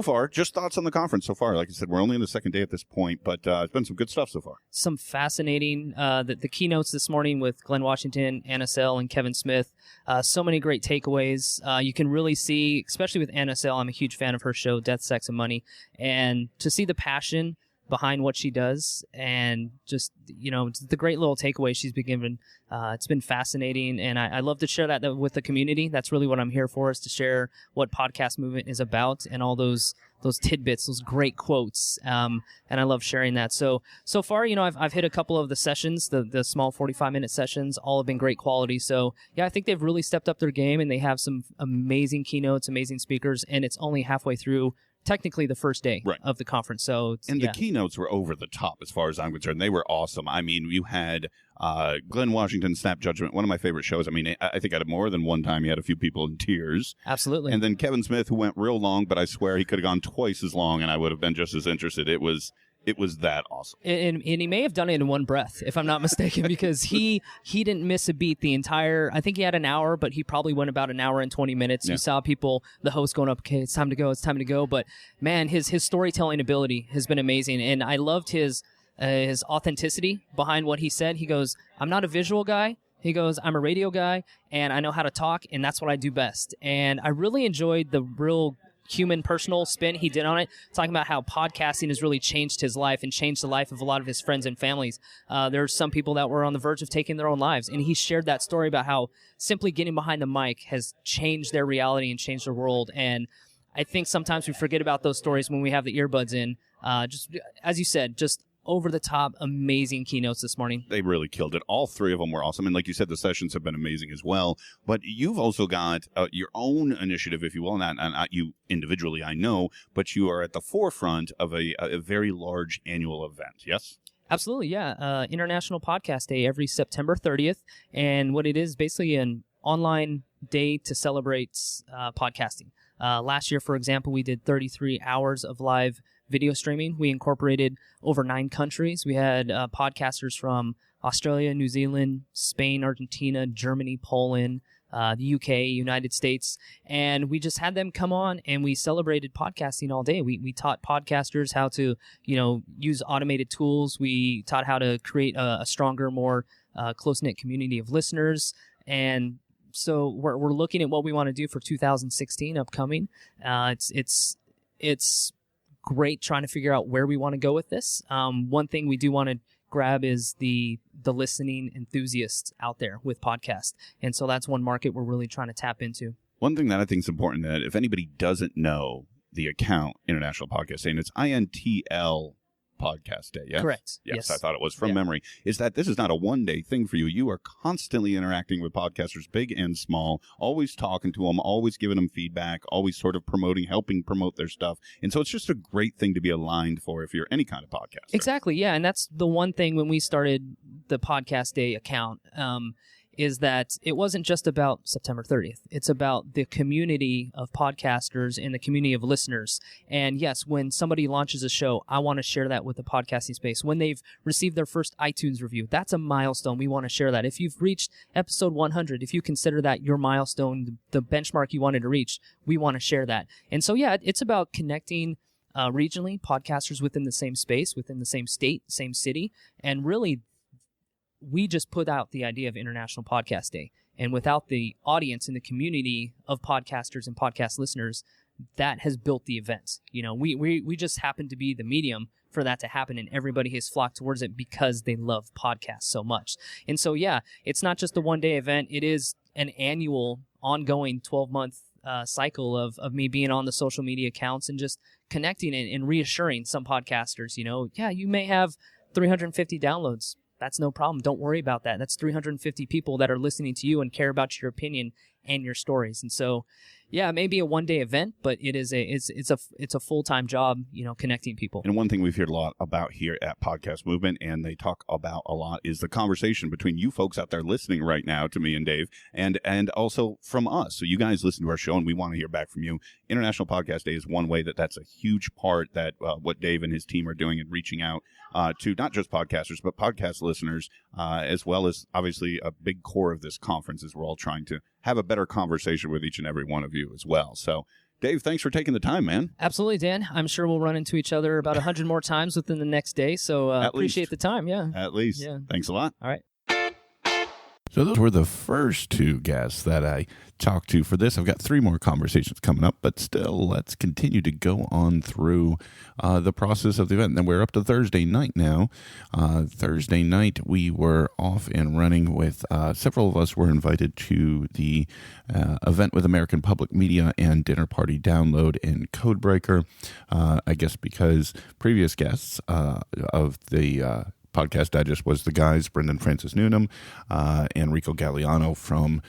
far, just thoughts on the conference so far. Like I said, we're only on the second day at this point, but it's been some good stuff so far. Some fascinating, the keynotes this morning with Glenn Washington, Anna Sell, and Kevin Smith. So many great takeaways. You can really see, especially with Anna Sell, I'm a huge fan of her show, Death, Sex, and Money. And to see the passion behind what she does and just, the great little takeaway she's been given. It's been fascinating, and I love to share that with the community. That's really what I'm here for, is to share what podcast movement is about and all those tidbits, those great quotes, and I love sharing that. So far, I've hit a couple of the sessions, the small 45-minute sessions, all have been great quality. So, yeah, I think they've really stepped up their game, and they have some amazing keynotes, amazing speakers, and it's only halfway through technically the first day of the conference. So, the keynotes were over the top as far as I'm concerned. They were awesome. I mean, you had Glenn Washington, Snap Judgment, one of my favorite shows. I mean, I think at more than one time he had a few people in tears. Absolutely. And then Kevin Smith, who went real long, but I swear he could have gone twice as long and I would have been just as interested. It was It was that awesome. And he may have done it in one breath, if I'm not mistaken, because he didn't miss a beat the entire, I think he had an hour, but he probably went about an hour and 20 minutes. Yeah. You saw people, the host going up, okay, it's time to go. But man, his storytelling ability has been amazing. And I loved his authenticity behind what he said. He goes, I'm not a visual guy. He goes, I'm a radio guy, and I know how to talk, and that's what I do best. And I really enjoyed the real human, personal spin he did on it, talking about how podcasting has really changed his life and changed the life of a lot of his friends and families. There's some people that were on the verge of taking their own lives, and he shared that story about how simply getting behind the mic has changed their reality and changed their world. And I think sometimes we forget about those stories when we have the earbuds in. Just as you said, just over-the-top, amazing keynotes this morning. They really killed it. All three of them were awesome. And like you said, the sessions have been amazing as well. But you've also got your own initiative, if you will, not you individually, I know, but you are at the forefront of a very large annual event, yes? Absolutely, yeah. International Podcast Day every September 30th. And what it is, basically an online day to celebrate podcasting. Last year, for example, we did 33 hours of live video streaming. We incorporated over 9 countries. We had podcasters from Australia, New Zealand, Spain, Argentina, Germany, Poland, the UK, United States, and we just had them come on and we celebrated podcasting all day. We taught podcasters how to, use automated tools. We taught how to create a stronger, more close-knit community of listeners. And so we're looking at what we want to do for 2016 upcoming. It's great trying to figure out where we want to go with this. One thing we do want to grab is the listening enthusiasts out there with podcasts. And so that's one market we're really trying to tap into. One thing that I think is important, that if anybody doesn't know the account, International Podcast Day, and it's INTL Podcast Day, yeah? Correct. Yes, I thought it was from memory, is that this is not a one-day thing for you. You are constantly interacting with podcasters, big and small, always talking to them, always giving them feedback, always sort of helping promote their stuff. And so it's just a great thing to be aligned for if you're any kind of podcaster. Exactly, yeah. And that's the one thing when we started the Podcast Day account, is that it wasn't just about September 30th. It's about the community of podcasters and the community of listeners. And yes, when somebody launches a show, I want to share that with the podcasting space. When they've received their first iTunes review, that's a milestone. We want to share that. If you've reached episode 100, if you consider that your milestone, the benchmark you wanted to reach, we want to share that. And so, yeah, it's about connecting regionally, podcasters within the same space, within the same state, same city, and really we just put out the idea of International Podcast Day. And without the audience and the community of podcasters and podcast listeners, that has built the event. We just happen to be the medium for that to happen, and everybody has flocked towards it because they love podcasts so much. And so, yeah, it's not just a one-day event. It is an annual, ongoing 12-month cycle of me being on the social media accounts and just connecting and reassuring some podcasters, you may have 350 downloads. That's no problem. Don't worry about that. That's 350 people that are listening to you and care about your opinion and your stories. And so, yeah, it may be a one-day event, but it's a full-time job, connecting people. And one thing we've heard a lot about here at Podcast Movement, and they talk about a lot, is the conversation between you folks out there listening right now to me and Dave, and also from us. So you guys listen to our show, and we want to hear back from you. International Podcast Day is one way that's a huge part that what Dave and his team are doing and reaching out to not just podcasters, but podcast listeners, as well as obviously a big core of this conference is we're all trying to have a better conversation with each and every one of you as well. So, Dave, thanks for taking the time, man. Absolutely, Dan. I'm sure we'll run into each other about 100 more times within the next day, so appreciate the time. Yeah. At least. Yeah. Thanks a lot. All right. So those were the first two guests that I talked to for this. I've got 3 more conversations coming up, but still, let's continue to go on through the process of the event. And then we're up to Thursday night now. Thursday night, we were off and running with several of us were invited to the event with American Public Media and Dinner Party Download and Codebreaker. I guess because previous guests of the Podcast Digest was the guys, Brendan Francis Noonan, and Rico Galliano from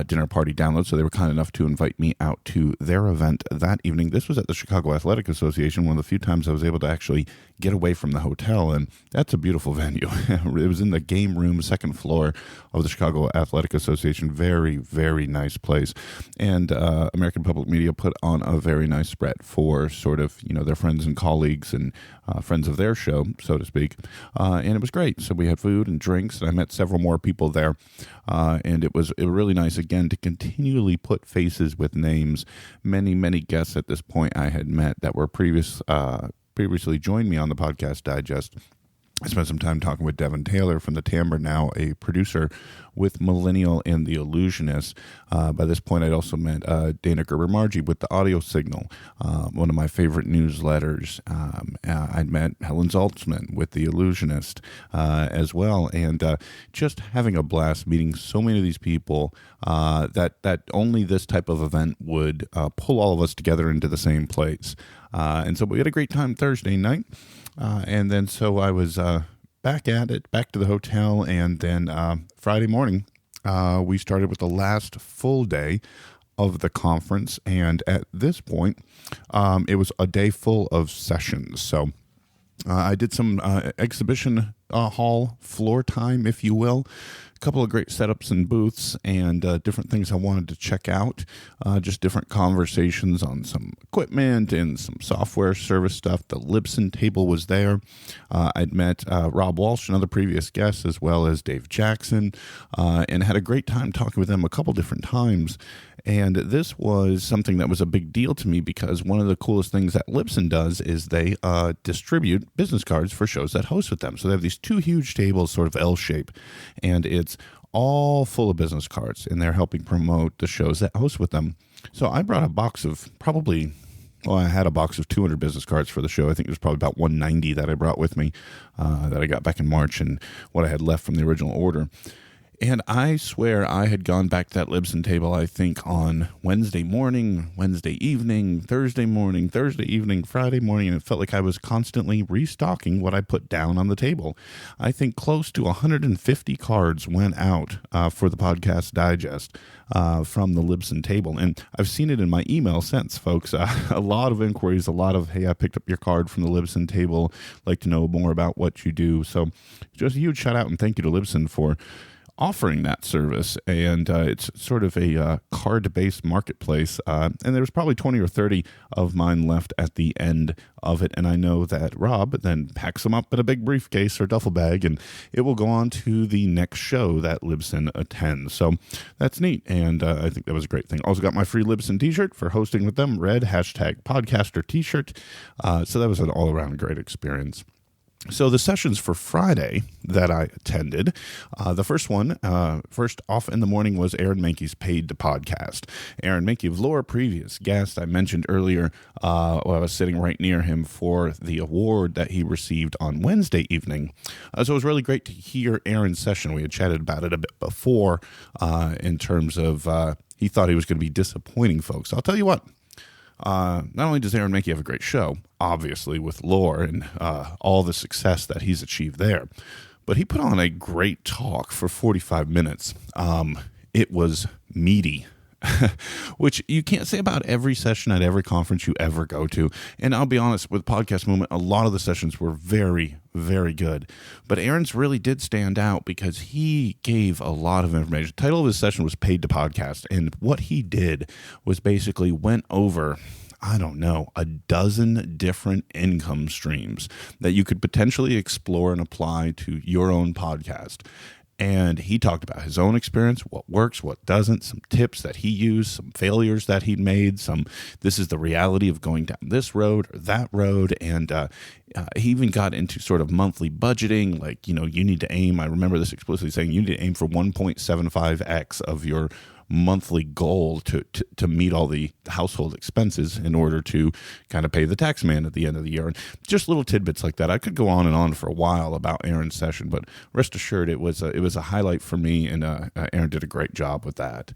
Dinner Party Download. So they were kind enough to invite me out to their event that evening. This was at the Chicago Athletic Association, one of the few times I was able to actually get away from the hotel, and that's a beautiful venue. It was in the game room, second floor of the Chicago Athletic Association. Very, very nice place. And American Public Media put on a very nice spread for sort of, their friends and colleagues and friends of their show, so to speak. And it was great. So we had food and drinks, and I met several more people there. And it was really nice, again, to continually put faces with names. Many, many guests at this point I had met that were previously joined me on the Podcast Digest. I spent some time talking with Devin Taylor from the Timbre, now a producer with Millennial and the Illusionist. By this point, I'd also met Dana Gerber-Margie with the Audio Signal, one of my favorite newsletters. I'd met Helen Zaltzman with the Illusionist as well, and just having a blast meeting so many of these people that only this type of event would pull all of us together into the same place. And so we had a great time Thursday night. And then so I was back to the hotel, and then Friday morning we started with the last full day of the conference, and at this point it was a day full of sessions. So I did some exhibition hall floor time, if you will. A couple of great setups and booths, and different things I wanted to check out. Just different conversations on some equipment and some software service stuff. The Libsyn table was there. I'd met Rob Walsh, another previous guest, as well as Dave Jackson, and had a great time talking with them a couple different times. And this was something that was a big deal to me, because one of the coolest things that Libsyn does is they distribute business cards for shows that host with them. So they have these two huge tables, sort of L shape, and it's all full of business cards, and they're helping promote the shows that host with them. So I brought a box of I had a box of 200 business cards for the show. I think it was probably about 190 that I brought with me that I got back in March, and what I had left from the original order. And I swear I had gone back to that Libsyn table, I think, on Wednesday morning, Wednesday evening, Thursday morning, Thursday evening, Friday morning, and it felt like I was constantly restocking what I put down on the table. I think close to 150 cards went out for the Podcast Digest from the Libsyn table. And I've seen it in my email since, folks. A lot of inquiries, a lot of, hey, I picked up your card from the Libsyn table, like to know more about what you do. So just a huge shout out and thank you to Libsyn for offering that service. And it's sort of a card-based marketplace, and there was probably 20 or 30 of mine left at the end of it, and I know that Rob then packs them up in a big briefcase or duffel bag, and it will go on to the next show that Libsyn attends. So that's neat, and I think that was a great thing. Also got my free Libsyn t-shirt for hosting with them, red #podcaster t-shirt, so that was an all-around great experience. So the sessions for Friday that I attended, the first off in the morning was Aaron Mahnke's Paid to Podcast. Aaron Mahnke of Lore, previous guest, I mentioned earlier, I was sitting right near him for the award that he received on Wednesday evening. So it was really great to hear Aaron's session. We had chatted about it a bit before in terms of he thought he was going to be disappointing folks. I'll tell you what. Not only does Aaron Mahnke have a great show, obviously, with Lore and all the success that he's achieved there, but he put on a great talk for 45 minutes. It was meaty, which you can't say about every session at every conference you ever go to. And I'll be honest, with Podcast Movement, a lot of the sessions were very, very good. But Aaron's really did stand out because he gave a lot of information. The title of his session was Paid to Podcast. And what he did was basically went over, I don't know, a dozen different income streams that you could potentially explore and apply to your own podcast. And he talked about his own experience, what works, what doesn't, some tips that he used, some failures that he'd made, this is the reality of going down this road or that road. And he even got into sort of monthly budgeting, like, you need to aim, I remember this explicitly saying, you need to aim for 1.75x of your monthly goal to meet all the household expenses in order to kind of pay the tax man at the end of the year. And just little tidbits like that. I could go on and on for a while about Aaron's session, but rest assured it was a highlight for me, and Aaron did a great job with that.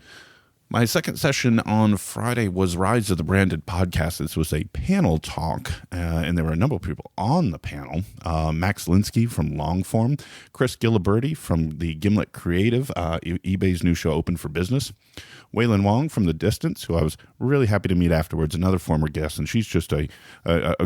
My second session on Friday was Rise of the Branded Podcast. This was a panel talk, and there were a number of people on the panel. Max Linsky from Longform, Chris Gilliberti from the Gimlet Creative, eBay's new show Open for Business, Waylon Wong from The Distance, who I was really happy to meet afterwards, another former guest, and she's just a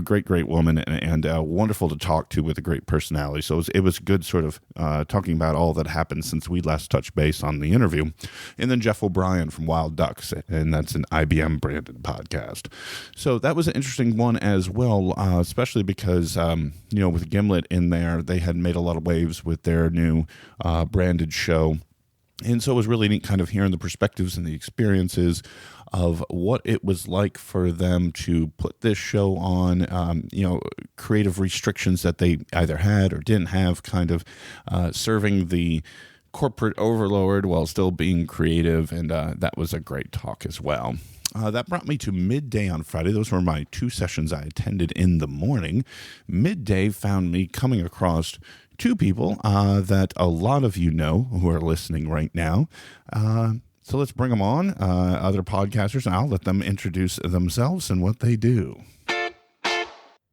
great, great woman and wonderful to talk to with a great personality. So it was good sort of talking about all that happened since we last touched base on the interview. And then Jeff O'Brien from Wild Ducks, and that's an IBM branded podcast. So that was an interesting one as well, especially because, with Gimlet in there, they had made a lot of waves with their new branded show. And so it was really neat kind of hearing the perspectives and the experiences of what it was like for them to put this show on, creative restrictions that they either had or didn't have, kind of serving the corporate overlord while still being creative. And that was a great talk as well. That brought me to midday on Friday. Those were my 2 sessions I attended in the morning. Midday found me coming across 2 people that a lot of you know who are listening right now. So let's bring them on, other podcasters, and I'll let them introduce themselves and what they do.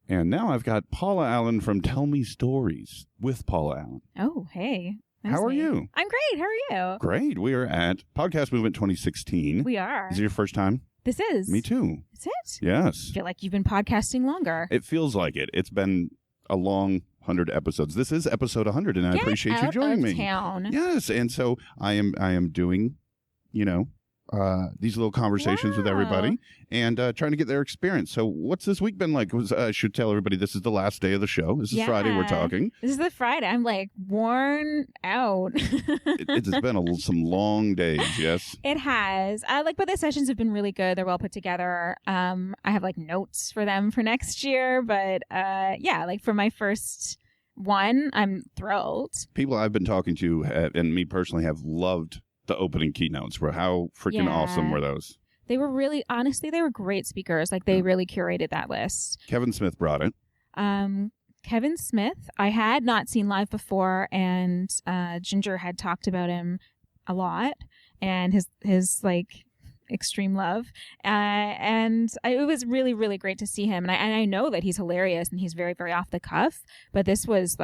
And now I've got Paula Allen from Tell Me Stories with Paula Allen. Oh, hey. How are you? I'm great. How are you? Great. We are at Podcast Movement 2016. We are. Is it your first time? This is. Me too. Is it? Yes. I feel like you've been podcasting longer. It feels like it. It's been a long 100 episodes. This is episode 100, and I appreciate you joining me. Town. Yes, and so I am doing, these little conversations with everybody and trying to get their experience. So what's this week been like? I should tell everybody this is the last day of the show. This is Friday we're talking. This is the Friday. I'm like worn out. It's been some long days, yes? It has. But the sessions have been really good. They're well put together. I have notes for them for next year. But for my first one, I'm thrilled. People I've been talking to and me personally have loved the opening keynotes. How freaking awesome were those? They were really, honestly, they were great speakers. They really curated that list. Kevin Smith brought it. Kevin Smith, I had not seen live before, and Ginger had talked about him a lot and his extreme love. It was really, really great to see him. And I know that he's hilarious and he's very, very off the cuff, but this was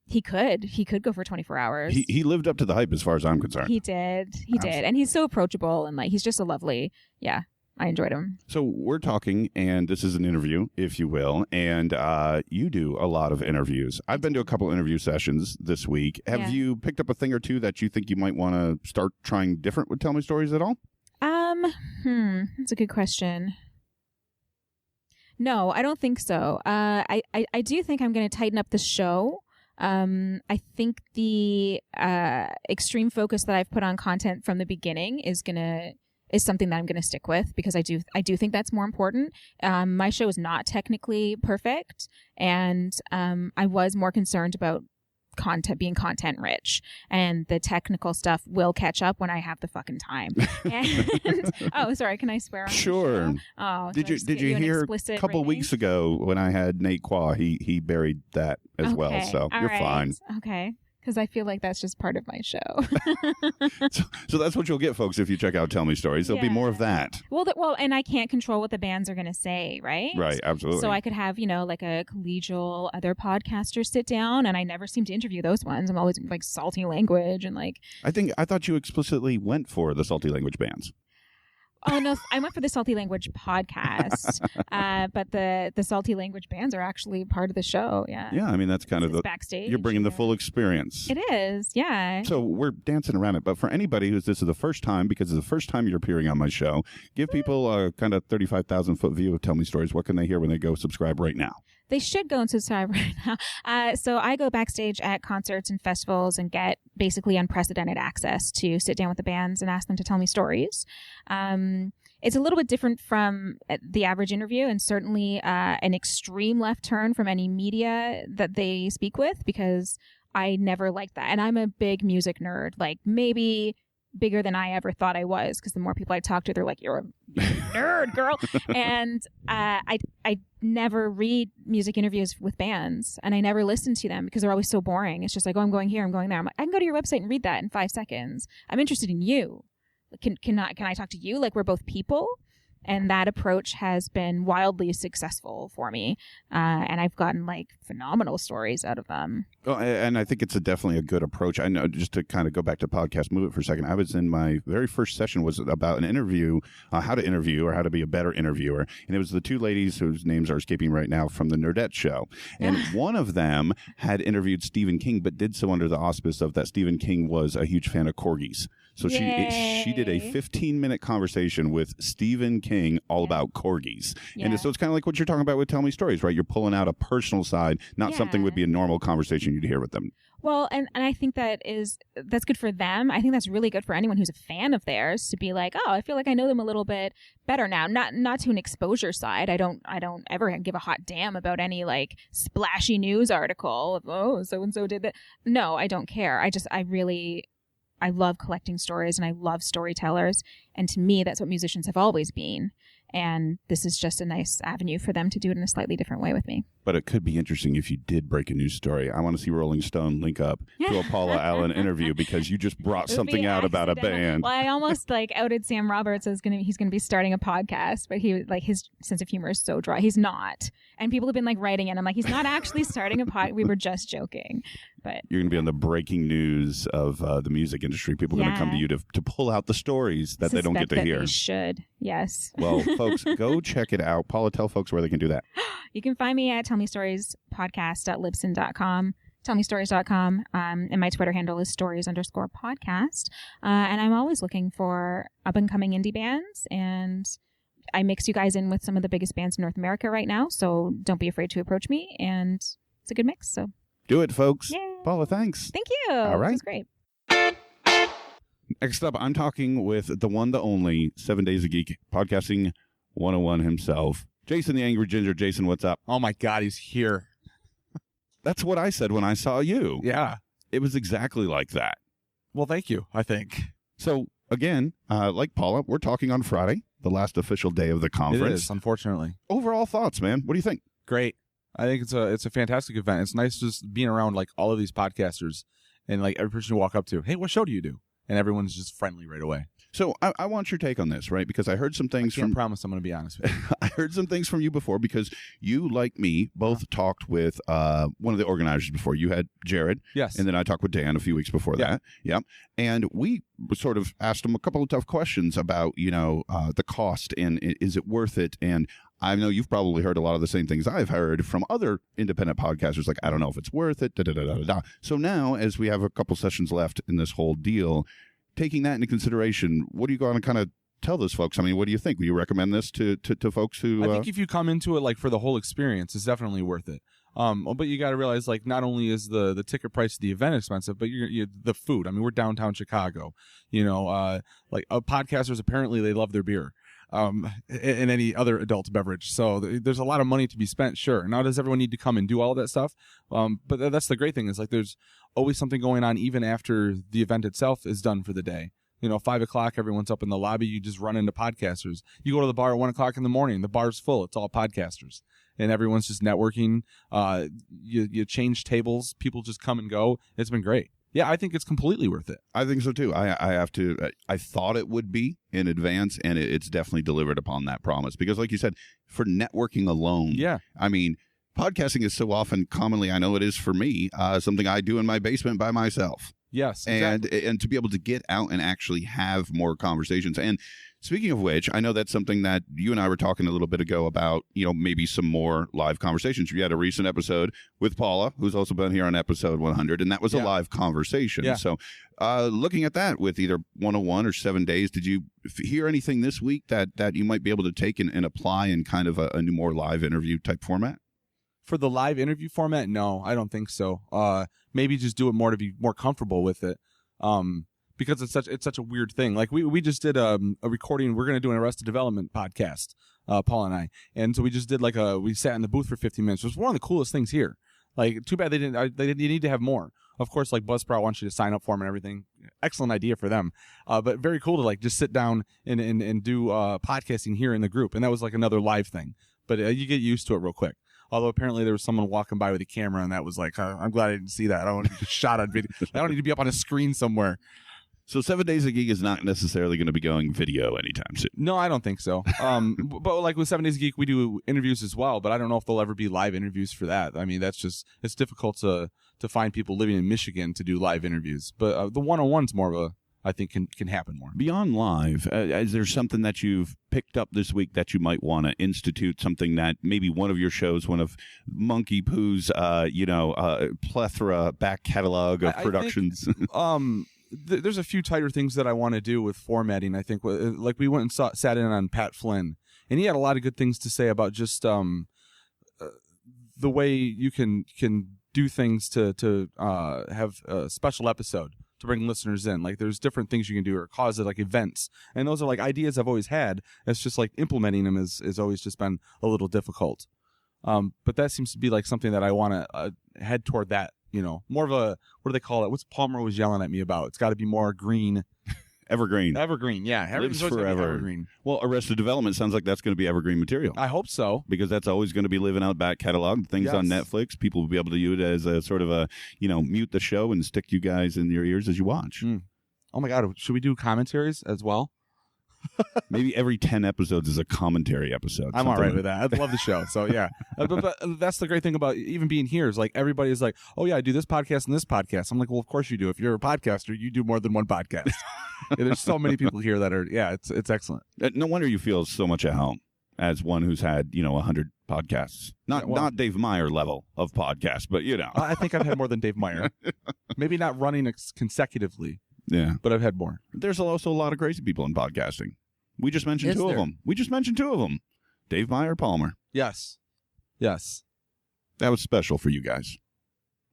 he could go for 24 hours. He lived up to the hype as far as I'm concerned. He did. And he's so approachable and he's just a lovely, I enjoyed him. So we're talking, and this is an interview, if you will, and you do a lot of interviews. I've been to a couple interview sessions this week. Have you picked up a thing or two that you think you might want to start trying different with Tell Me Stories at all? That's a good question. No, I don't think so. I do think I'm going to tighten up the show. I think the extreme focus that I've put on content from the beginning is something that I'm going to stick with, because I do think that's more important. My show is not technically perfect, and I was more concerned about being content rich, and the technical stuff will catch up when I have the fucking time. And, sorry, can I swear on Sure. the show? Oh, did you hear a couple weeks ago when I had Nate Qua, he buried that as well, so you're fine. Okay. Because I feel like that's just part of my show. So that's what you'll get, folks, if you check out Tell Me Stories. There'll be more of that. Well, and I can't control what the bands are going to say, right? Right, absolutely. So I could have, a collegial other podcaster sit down, and I never seem to interview those ones. I'm always salty language and I thought you explicitly went for the salty language bands. Oh, no, I went for the Salty Language podcast, but the Salty Language bands are actually part of the show, yeah. Yeah, I mean, that's kind of the backstage. You're bringing the full experience. It is, yeah. So we're dancing around it, but for anybody who's this is the first time, because it's the first time you're appearing on my show, give people a kind of 35,000-foot view of Tell Me Stories. What can they hear when they go subscribe right now? They should go and subscribe right now. So I go backstage at concerts and festivals and get basically unprecedented access to sit down with the bands and ask them to tell me stories. It's a little bit different from the average interview, and certainly an extreme left turn from any media that they speak with, because I never liked that. And I'm a big music nerd, maybe bigger than I ever thought I was, because the more people I talk to, they're like, you're a nerd, girl. And I never read music interviews with bands, and I never listen to them because they're always so boring. It's just I'm going here, I'm going there. I'm like, I can go to your website and read that in 5 seconds. I'm interested in you. can I talk to you like we're both people? And that approach has been wildly successful for me. And I've gotten like phenomenal stories out of them. Well, and I think it's definitely a good approach. I know, just to kind of go back to podcast, move it for a second. I was in my very first session was about an interview, how to interview or how to be a better interviewer. And it was the two ladies whose names are escaping right now from the Nerdette Show. And one of them had interviewed Stephen King, but did so under the auspice of that Stephen King was a huge fan of corgis. So she did a 15-minute conversation with Stephen King all about corgis. Yeah. And so it's kind of like what you're talking about with Tell Me Stories, right? You're pulling out a personal side, not something would be a normal conversation you'd hear with them. Well, and I think that's good for them. I think that's really good for anyone who's a fan of theirs to be like, oh, I feel like I know them a little bit better now. Not to an exposure side. I don't ever give a hot damn about any like splashy news article of, oh, so and so did that. No, I don't care. I love collecting stories and I love storytellers. And to me, that's what musicians have always been. And this is just a nice avenue for them to do it in a slightly different way with me. But it could be interesting if you did break a news story. I want to see Rolling Stone link up to a Paula Allen interview because you just brought something out about a band. Well, I almost like outed Sam Roberts as he's gonna be starting a podcast, but he like his sense of humor is so dry. He's not, and people have been like writing in. I'm like, he's not actually starting a pod. We were just joking. But you're gonna be on the breaking news of the music industry. People are gonna come to you to pull out the stories that they don't get to hear. They should, yes. Well, folks, go check it out. Paula, tell folks where they can do that. You can find me at tellmestoriespodcast.libsyn.com, tellmestories.com, and my Twitter handle is stories_podcast. And I'm always looking for up-and-coming indie bands, and I mix you guys in with some of the biggest bands in North America right now, so don't be afraid to approach me, and it's a good mix, so. Do it, folks. Yay. Paula, thanks. Thank you. All right. This was great. Next up, I'm talking with the one, the only, 7 Days a Geek, podcasting 101 himself, Jason the Angry Ginger. Jason, what's up? Oh, my God, he's here. That's what I said when I saw you. Yeah. It was exactly like that. Well, thank you, I think. So, again, like Paula, we're talking on Friday, the last official day of the conference. It is, unfortunately. Overall thoughts, man. What do you think? Great. I think it's a fantastic event. It's nice just being around like all of these podcasters and like every person you walk up to, hey, what show do you do? And everyone's just friendly right away. So I want your take on this, right? Because I heard some things I can't promise I'm going to be honest with you. I heard some things from you before because you, like me, both talked with one of the organizers before. You had Jared. Yes. And then I talked with Dan a few weeks before that. Yeah. And we sort of asked him a couple of tough questions about, the cost and is it worth it? And I know you've probably heard a lot of the same things I've heard from other independent podcasters, like, I don't know if it's worth it, da-da-da-da-da. So now, as we have a couple sessions left in this whole deal, taking that into consideration, what are you going to kind of tell those folks? I mean, what do you think? Will you recommend this to folks who... I think if you come into it like for the whole experience, it's definitely worth it. But you got to realize, like, not only is the ticket price of the event expensive, but you're the food. I mean, we're downtown Chicago. Podcasters, apparently they love their beer. And any other adult beverage. So there's a lot of money to be spent, sure. Now, does everyone need to come and do all that stuff? But that's the great thing is, like, there's always something going on even after the event itself is done for the day. 5 o'clock, everyone's up in the lobby. You just run into podcasters. You go to the bar at 1 o'clock in the morning. The bar's full. It's all podcasters. And everyone's just networking. You change tables. People just come and go. It's been great. Yeah, I think it's completely worth it. I think so, too. I thought it would be in advance, and it's definitely delivered upon that promise. Because like you said, for networking alone, I mean, podcasting is so often, commonly, I know it is for me, something I do in my basement by myself. Yes, exactly. And to be able to get out and actually have more conversations. And speaking of which, I know that's something that you and I were talking a little bit ago about, maybe some more live conversations. We had a recent episode with Paula, who's also been here on episode 100, and that was a live conversation. Yeah. So looking at that with either 101 or 7 days, did you hear anything this week that you might be able to take and apply in kind of a new, more live interview type format? For the live interview format, no, I don't think so. Maybe just do it more to be more comfortable with it. Because it's such a weird thing. Like we just did a recording. We're going to do an Arrested Development podcast, Paul and I. And so we just did we sat in the booth for 15 minutes. It was one of the coolest things here. Like, too bad they didn't need to have more. Of course, like Buzzsprout wants you to sign up for them and everything. Excellent idea for them. But very cool to like just sit down and do podcasting here in the group. And that was like another live thing. But you get used to it real quick. Although apparently there was someone walking by with a camera, and that was like, I'm glad I didn't see that. I don't want to be shot on video. I don't need to be up on a screen somewhere. So 7 Days a Geek is not necessarily going to be going video anytime soon. No, I don't think so. But like with 7 Days a Geek, we do interviews as well, but I don't know if there'll ever be live interviews for that. I mean, it's difficult to find people living in Michigan to do live interviews. But the one-on-one's more of I think can happen more. Beyond live, is there something that you've picked up this week that you might want to institute, something that maybe one of your shows, one of Monkey Pooh's, plethora back catalog of productions? There's a few tighter things that I want to do with formatting. I think, like we went and sat in on Pat Flynn, and he had a lot of good things to say about just the way you can do things to have a special episode to bring listeners in. Like there's different things you can do or cause it, like events, and those are like ideas I've always had. It's just like implementing them is always just been a little difficult. But that seems to be like something that I want to head toward. That more of a, what do they call it? What's Palmer was yelling at me about? It's got to be more green. Evergreen. Evergreen, yeah. Lives forever. Evergreen. Well, Arrested Development sounds like that's going to be evergreen material. I hope so. Because that's always going to be living out back catalog. Things on Netflix, people will be able to use it as a sort of a, mute the show and stick you guys in your ears as you watch. Oh my God, should we do commentaries as well? Maybe every 10 episodes is a commentary episode. I'm all right with that. I love the show. So yeah, but that's the great thing about even being here is like everybody's like, oh yeah, I do this podcast and this podcast. I'm like, well, of course you do. If you're a podcaster, you do more than one podcast. There's so many people here that are, it's excellent. No wonder you feel so much at home as one who's had 100 podcasts. Not Dave Meyer level of podcasts, but I think I've had more than Dave Meyer. Maybe not running consecutively. Yeah, but I've had more. There's also a lot of crazy people in podcasting. We just mentioned two of them. Dave Meyer, Palmer. Yes. That was special for you guys.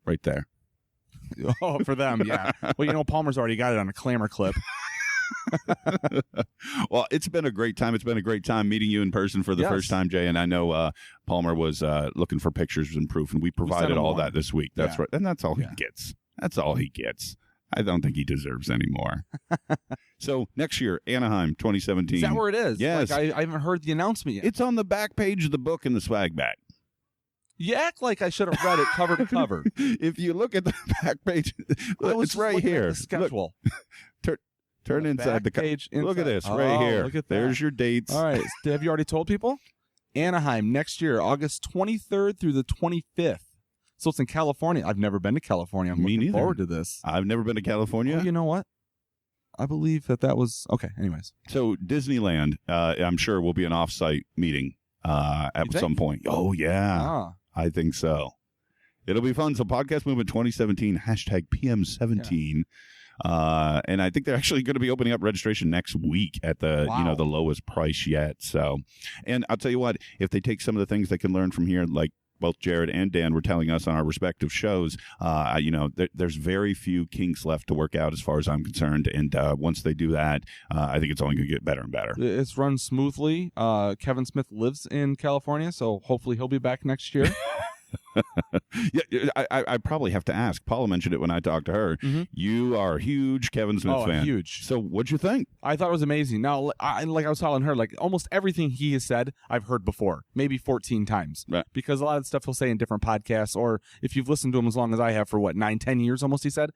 Right there. Oh, for them, yeah. Well, Palmer's already got it on a clamor clip. Well, it's been a great time. It's been a great time meeting you in person for the first time, Jay. And I know Palmer was looking for pictures and proof, and we provided all that this week. That's right. And that's all he gets. That's all he gets. I don't think he deserves any more. So next year, Anaheim 2017. Is that where it is? Yes. Like, I haven't heard the announcement yet. It's on the back page of the book in the swag bag. You act like I should have read it cover to cover. If you look at the back page, it's right here. The schedule. Look, turn inside the page. Look at this right here. Look at that. There's your dates. All right. Have you already told people? Anaheim next year, August 23rd through the 25th. So it's in California. I've never been to California. I'm looking forward to this. I've never been to California. Well, you know what? I believe that was... Okay, anyways. So Disneyland, I'm sure will be an off-site meeting at some point. Oh, yeah. I think so. It'll be fun. So Podcast Movement 2017, hashtag PM17. Yeah. And I think they're actually going to be opening up registration next week at the the lowest price yet. So, and I'll tell you what, if they take some of the things they can learn from here, like both Jared and Dan were telling us on our respective shows, there's very few kinks left to work out as far as I'm concerned. And once they do that, I think it's only going to get better and better. It's run smoothly. Kevin Smith lives in California, so hopefully he'll be back next year. Yeah, I probably have to ask. Paula mentioned it when I talked to her. Mm-hmm. You are a huge Kevin Smith fan. Huge. So what'd you think? I thought it was amazing. Now, like I was telling her, like almost everything he has said, I've heard before, maybe 14 times. Right. Because a lot of the stuff he'll say in different podcasts, or if you've listened to him as long as I have for 9-10 years almost, he said,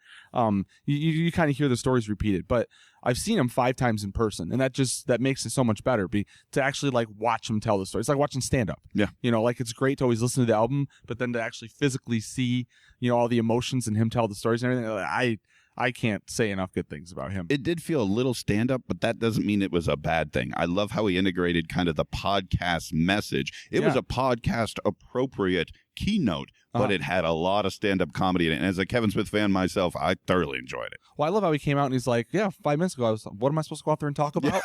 you kind of hear the stories repeated. But I've seen him 5 times in person, and that makes it so much better to actually like watch him tell the story. It's like watching stand-up. Yeah. Like it's great to always listen to the album, but then to actually physically see, all the emotions and him tell the stories and everything. I can't say enough good things about him. It did feel a little stand-up, but that doesn't mean it was a bad thing. I love how he integrated kind of the podcast message. It was a podcast-appropriate keynote, but it had a lot of stand-up comedy in it. And as a Kevin Smith fan myself, I thoroughly enjoyed it. Well, I love how he came out and he's like, 5 minutes ago, I was like, what am I supposed to go out there and talk about?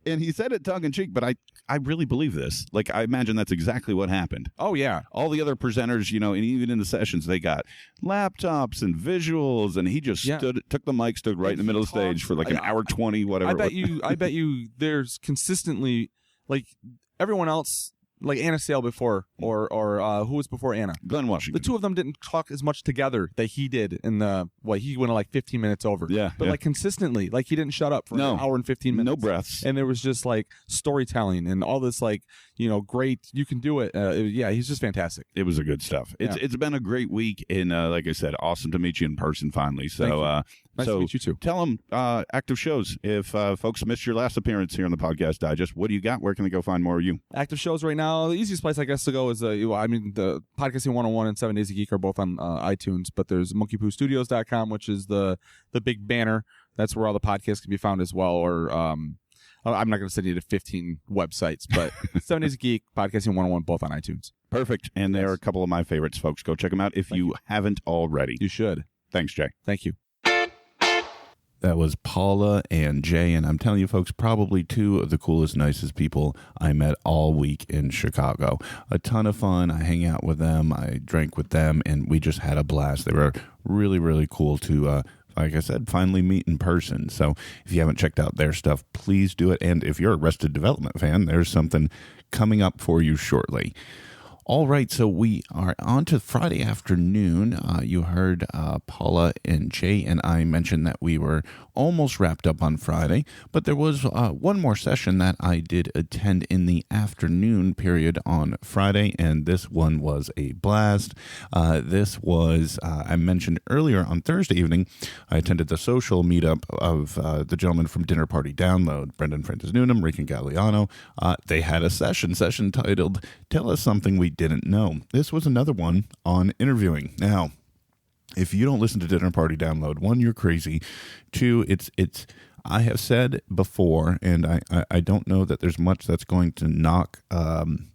And he said it tongue-in-cheek, but I really believe this. Like, I imagine that's exactly what happened. Oh, yeah. All the other presenters, and even in the sessions, they got laptops and visuals, and he just took the mic, stood right in the middle of the stage for like an hour 20, whatever. I bet you there's consistently, like, everyone else like Anna Sale before, or who was before Anna? Glenn Washington. The two of them didn't talk as much together that he did in he went like 15 minutes over. Yeah. But like consistently, like he didn't shut up for an hour and 15 minutes. No breaths. And there was just like storytelling and all this like, great, you can do it. He's just fantastic. It was a good stuff. It's been a great week, and like I said, awesome to meet you in person finally. So nice to meet you too. Tell them active shows. If folks missed your last appearance here on the Podcast Digest, what do you got? Where can they go find more of you? Active shows right now. The easiest place I guess to go is the Podcasting 101 and 7 Days a Geek are both on iTunes, but there's monkeypoostudios.com, which is the big banner. That's where all the podcasts can be found as well. Or I'm not going to send you to 15 websites, but 7 Days a Geek, Podcasting 101, both on iTunes. Perfect. And they're a couple of my favorites, folks. Go check them out if you haven't already. You should. Thanks, Jay. Thank you. That was Paula and Jay, and I'm telling you, folks, probably two of the coolest, nicest people I met all week in Chicago. A ton of fun. I hang out with them. I drank with them, and we just had a blast. They were really, really cool to, like I said, finally meet in person. So if you haven't checked out their stuff, please do it. And if you're a Arrested Development fan, there's something coming up for you shortly. All right, so we are on to Friday afternoon. You heard Paula and Jay and I mention that we were almost wrapped up on Friday, but there was one more session that I did attend in the afternoon period on Friday, and this one was a blast. This was, I mentioned earlier on Thursday evening, I attended the social meetup of the gentleman from Dinner Party Download, Brendan Francis Newnham, Rican Galliano. They had a session titled Tell Us Something We Didn't Know. This was another one on interviewing. Now, if you don't listen to Dinner Party Download, one, you're crazy. Two, it's I have said before, and I don't know that there's much that's going to knock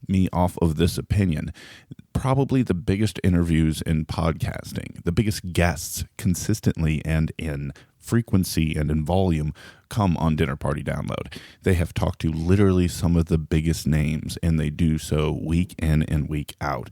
me off of this opinion. Probably the biggest interviews in podcasting, the biggest guests consistently and in frequency and in volume come on Dinner Party Download. They have talked to literally some of the biggest names, and they do so week in and week out.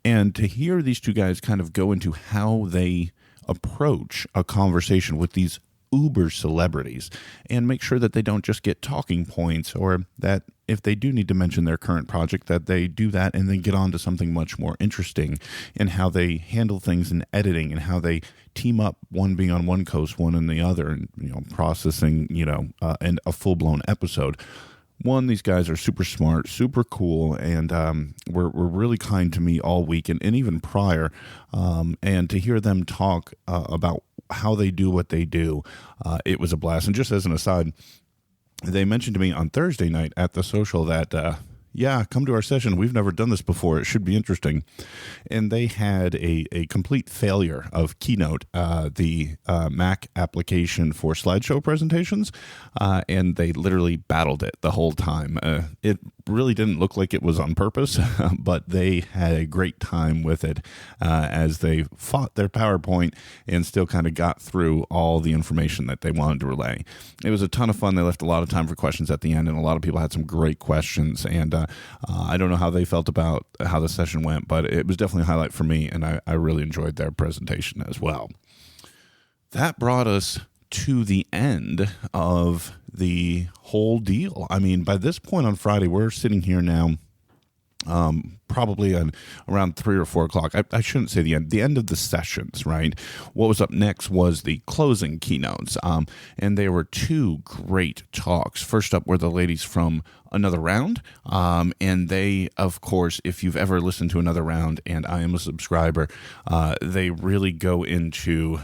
And to hear these two guys kind of go into how they approach a conversation with these uber celebrities and make sure that they don't just get talking points, or that if they do need to mention their current project, that they do that and then get on to something much more interesting, and how they handle things in editing and how they team up, one being on one coast, one in the other, and processing and a full-blown episode. One, these guys are super smart, super cool, and were really kind to me all week and even prior. And to hear them talk about how they do what they do, it was a blast. And just as an aside, they mentioned to me on Thursday night at the social that, come to our session. We've never done this before. It should be interesting. And they had a complete failure of Keynote, the Mac application for slideshow presentations, and they literally battled it the whole time. It really didn't look like it was on purpose, but they had a great time with it as they fought their PowerPoint and still kind of got through all the information that they wanted to relay. It was a ton of fun. They left a lot of time for questions at the end, and a lot of people had some great questions. And I don't know how they felt about how the session went, but it was definitely a highlight for me, and I really enjoyed their presentation as well. That brought us to the end of the whole deal. I mean, by this point on Friday, we're sitting here now probably around 3 or 4 o'clock. I shouldn't say the end of the sessions, right? What was up next was the closing keynotes, and there were 2 great talks. First up were the ladies from Another Round, and they, of course, if you've ever listened to Another Round, and I am a subscriber, they really go into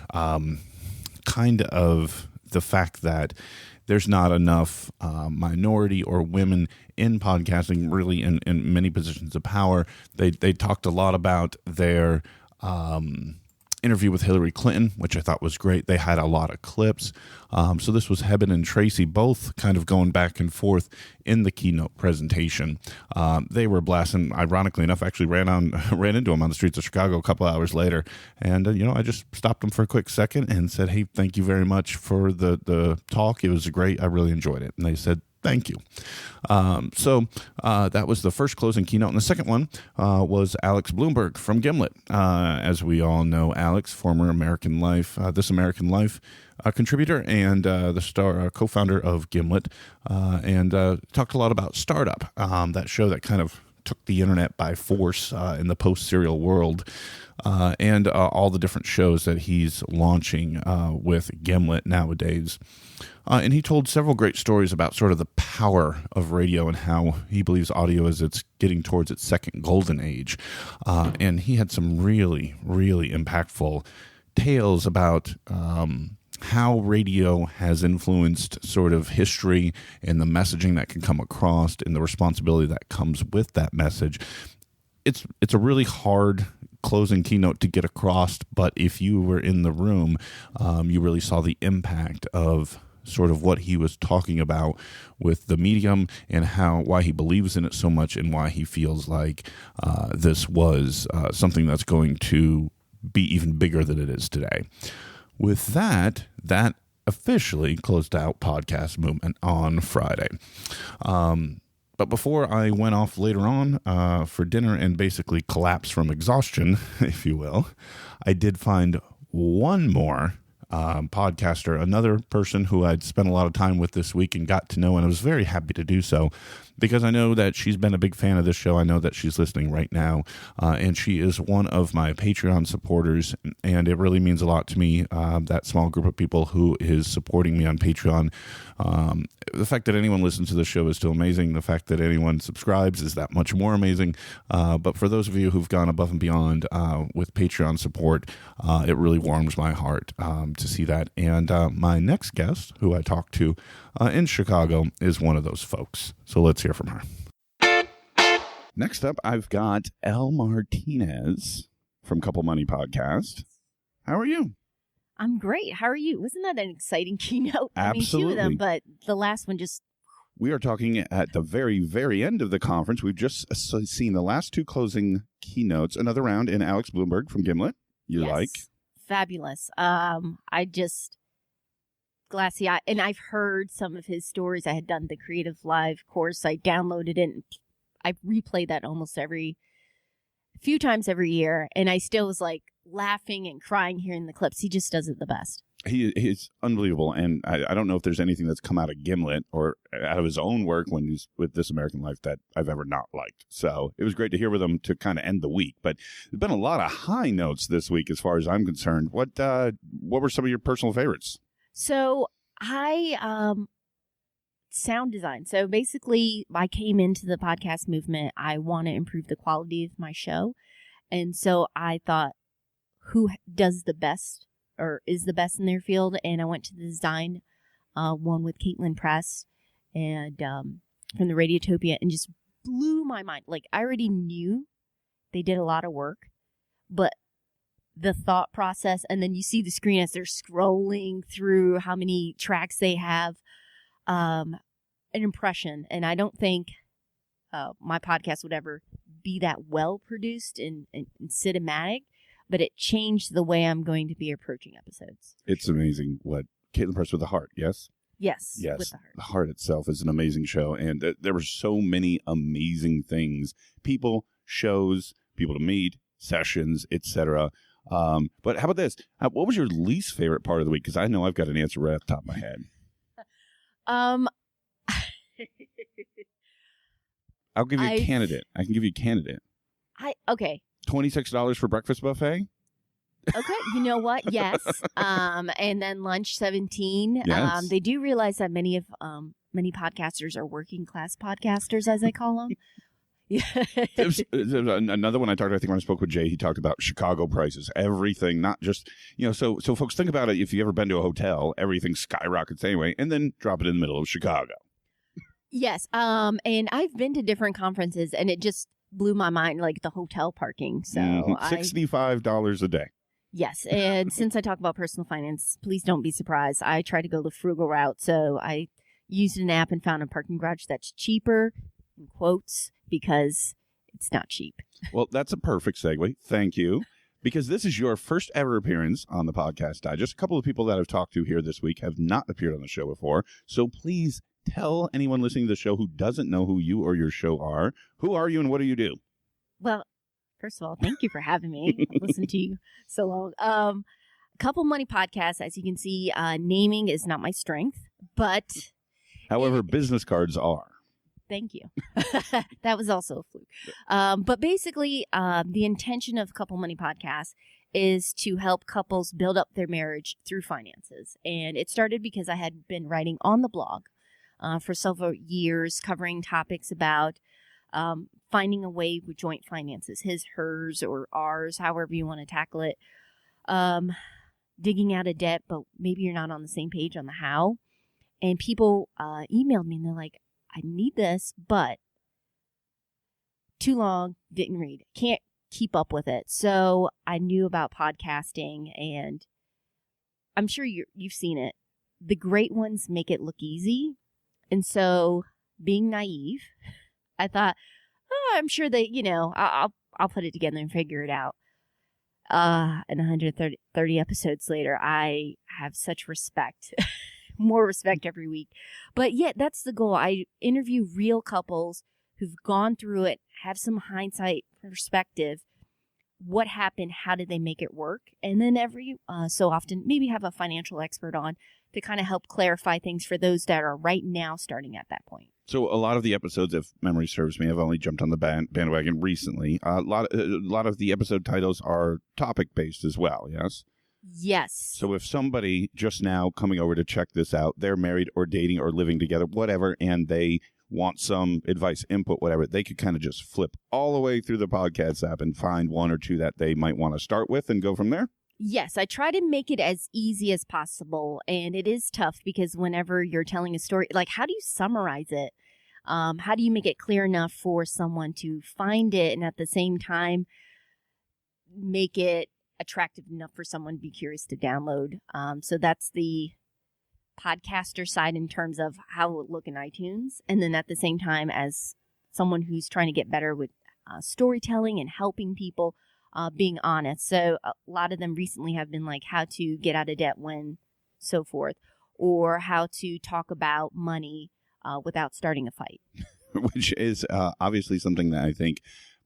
kind of the fact that there's not enough minority or women in podcasting, really in many positions of power. They talked a lot about their interview with Hillary Clinton, which I thought was great. They had a lot of clips. So this was Hebben and Tracy both kind of going back and forth in the keynote presentation. They were blasting. Ironically enough, actually ran into them on the streets of Chicago a couple hours later. And, I just stopped them for a quick second and said, hey, thank you very much for the talk. It was great. I really enjoyed it. And they said, thank you. So that was the first closing keynote. And the second one was Alex Bloomberg from Gimlet. As we all know, Alex, former American Life, This American Life contributor and the co-founder of Gimlet, and talked a lot about Startup, that show that kind of took the internet by force in the post-serial world, and all the different shows that he's launching with Gimlet nowadays. And he told several great stories about sort of the power of radio and how he believes audio is it's getting towards its second golden age. And he had some really, really impactful tales about how radio has influenced sort of history and the messaging that can come across and the responsibility that comes with that message. It's a really hard closing keynote to get across, but if you were in the room, you really saw the impact of sort of what he was talking about with the medium and why he believes in it so much and why he feels like this was something that's going to be even bigger than it is today. With that officially closed out Podcast Movement on Friday. But before I went off later on for dinner and basically collapsed from exhaustion, if you will, I did find one more podcaster, another person who I'd spent a lot of time with this week and got to know, and I was very happy to do so because I know that she's been a big fan of this show. I know that she's listening right now, and she is one of my Patreon supporters, and it really means a lot to me, that small group of people who is supporting me on Patreon. The fact that anyone listens to the show is still amazing. The fact that anyone subscribes is that much more amazing. But for those of you who've gone above and beyond with Patreon support, it really warms my heart to see that. And my next guest, who I talked to in Chicago, is one of those folks. So let's hear from her. Next up, I've got Elle Martinez from Couple Money Podcast. How are you? I'm great. How are you? Wasn't that an exciting keynote? Absolutely. I mean, two of them, but the last one just... We are talking at the very, very end of the conference. We've just seen the last two closing keynotes. Another round in Alex Bloomberg from Gimlet. You yes. like? Fabulous. I just... Glassy eye. And I've heard some of his stories. I had done the Creative Live course. I downloaded it. And I replay that almost few times every year. And I still was like laughing and crying hearing the clips. He just does it the best. He's unbelievable, and I don't know if there's anything that's come out of Gimlet or out of his own work when he's with This American Life that I've ever not liked. So it was great to hear with him to kind of end the week. But there's been a lot of high notes this week as far as I'm concerned. What were some of your personal favorites? So I sound design. So basically, I came into the podcast movement. I want to improve the quality of my show, and so I thought, who does the best or is the best in their field? And I went to the design one with Caitlin Press and from the Radiotopia, and just blew my mind. Like, I already knew they did a lot of work, but the thought process, and then you see the screen as they're scrolling through how many tracks they have, an impression. And I don't think my podcast would ever be that well produced and cinematic, but it changed the way I'm going to be approaching episodes. It's amazing what Caitlin Press with the Heart, yes? Yes, with the Heart. The Heart itself is an amazing show, and there were so many amazing things. People, shows, people to meet, sessions, etc. But how about this? What was your least favorite part of the week? Because I know I've got an answer right off the top of my head. I'll give you a candidate. I can give you a candidate. Okay. $26 for breakfast buffet? Okay, you know what? Yes. And then lunch 17. Yes. They do realize that many podcasters are working class podcasters, as I call them. Yeah. There's another one I talked. I think when I spoke with Jay, he talked about Chicago prices. Everything, not just So folks, think about it. If you've ever been to a hotel, everything skyrockets anyway, and then drop it in the middle of Chicago. Yes. And I've been to different conferences, and it just blew my mind, like the hotel parking. So $65 a day. Yes. And since I talk about personal finance, please don't be surprised. I try to go the frugal route. So I used an app and found a parking garage that's cheaper, in quotes, because it's not cheap. Well, that's a perfect segue. Thank you. Because this is your first ever appearance on the podcast Digest. A couple of people that I've talked to here this week have not appeared on the show before. So please tell anyone listening to the show who doesn't know who you or your show are. Who are you and what do you do? Well, first of all, thank you for having me. I've listened to you so long. Couple Money Podcast, as you can see, naming is not my strength, but... However, business cards are. Thank you. That was also a fluke. But basically, the intention of Couple Money Podcast is to help couples build up their marriage through finances. And it started because I had been writing on the blog for several years, covering topics about finding a way with joint finances, his, hers, or ours, however you want to tackle it. Digging out of debt, but maybe you're not on the same page on the how. And people emailed me and they're like, I need this, but too long, didn't read. Can't keep up with it. So I knew about podcasting, and I'm sure you've seen it. The great ones make it look easy. And so being naive, I thought, I'm sure they, I'll put it together and figure it out. And 130 episodes later, I have such respect. More respect every week. But yet, that's the goal. I interview real couples who've gone through it, have some hindsight perspective. What happened? How did they make it work? And then every so often, maybe have a financial expert on to kind of help clarify things for those that are right now starting at that point. So a lot of the episodes, if memory serves me, I've only jumped on the bandwagon recently. A lot of the episode titles are topic-based as well, yes? Yes. So if somebody just now coming over to check this out, they're married or dating or living together, whatever, and they want some advice, input, whatever, they could kind of just flip all the way through the podcast app and find one or two that they might want to start with and go from there? Yes, I try to make it as easy as possible, and it is tough because whenever you're telling a story, like how do you summarize it? How do you make it clear enough for someone to find it and at the same time make it attractive enough for someone to be curious to download? So that's the podcaster side in terms of how it would look in iTunes. And then at the same time, as someone who's trying to get better with storytelling and helping people, being honest. So a lot of them recently have been like how to get out of debt when, so forth, or how to talk about money without starting a fight. Which is obviously something that I think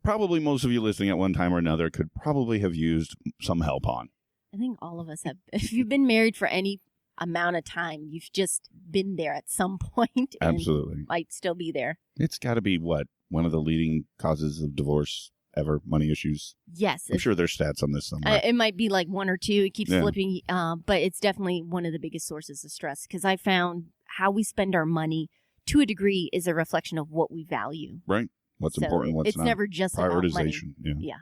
probably most of you listening at one time or another could probably have used some help on. I think all of us have. If you've been married for any amount of time, you've just been there at some point. And absolutely. Might still be there. It's got to be, one of the leading causes of divorce ever, money issues? Yes. I'm sure there's stats on this somewhere. It might be like one or two. It keeps flipping. But it's definitely one of the biggest sources of stress because I found how we spend our money to a degree is a reflection of what we value. Right. What's important, what's not. It's never just about money. Prioritization. Yeah.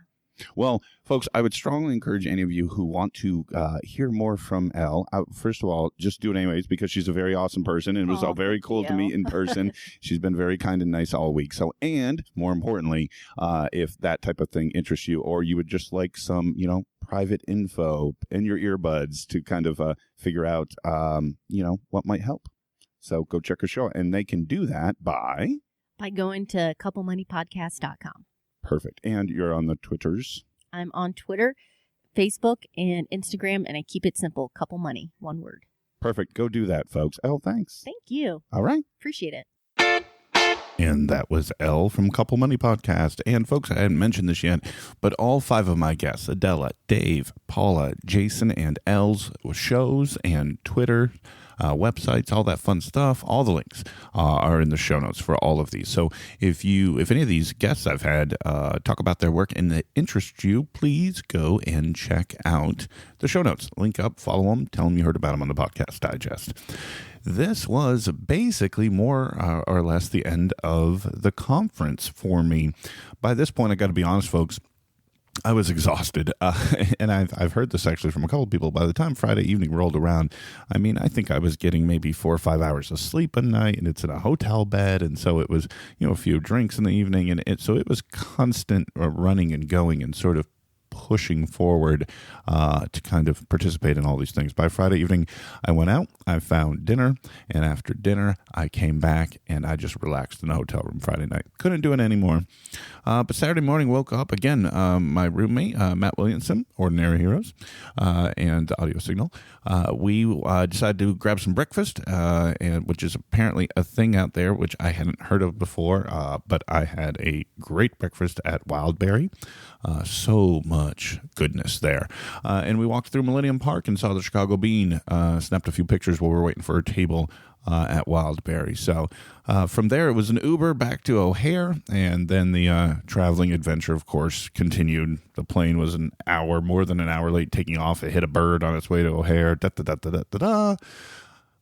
Well, folks, I would strongly encourage any of you who want to hear more from Elle. First of all, just do it anyways because she's a very awesome person and it was all very cool to meet in person. She's been very kind and nice all week. So, and more importantly, if that type of thing interests you or you would just like some, private info in your earbuds to kind of figure out, what might help. So go check her show. And they can do that by going to couplemoneypodcast.com. Perfect. And you're on the Twitters? I'm on Twitter, Facebook, and Instagram, and I keep it simple. Couple Money, one word. Perfect. Go do that, folks. Elle, thanks. Thank you. All right. Appreciate it. And that was Elle from Couple Money Podcast. And folks, I hadn't mentioned this yet, but all 5 of my guests, Adela, Dave, Paula, Jason, and Elle's shows and Twitter websites, all that fun stuff, all the links are in the show notes for all of these. So if any of these guests I've had talk about their work and that interests you, please go and check out the show notes. Link up, follow them, tell them you heard about them on the Podcast Digest. This was basically more or less the end of the conference for me. By this point, I got to be honest, folks, I was exhausted, and I've heard this actually from a couple of people. By the time Friday evening rolled around, I think I was getting maybe 4 or 5 hours of sleep a night, and it's in a hotel bed, and so it was, a few drinks in the evening, and so it was constant running and going and sort of pushing forward to kind of participate in all these things. By Friday evening, I went out, I found dinner, and after dinner, I came back and I just relaxed in the hotel room Friday night. Couldn't do it anymore. But Saturday morning, woke up again. My roommate, Matt Williamson, Ordinary Heroes, and Audio Signal, we decided to grab some breakfast, and which is apparently a thing out there, which I hadn't heard of before, but I had a great breakfast at Wildberry. So much much goodness there. And we walked through Millennium Park and saw the Chicago Bean, snapped a few pictures while we were waiting for a table at Wildberry. So from there, it was an Uber back to O'Hare, and then the traveling adventure, of course, continued. The plane was more than an hour late taking off. It hit a bird on its way to O'Hare.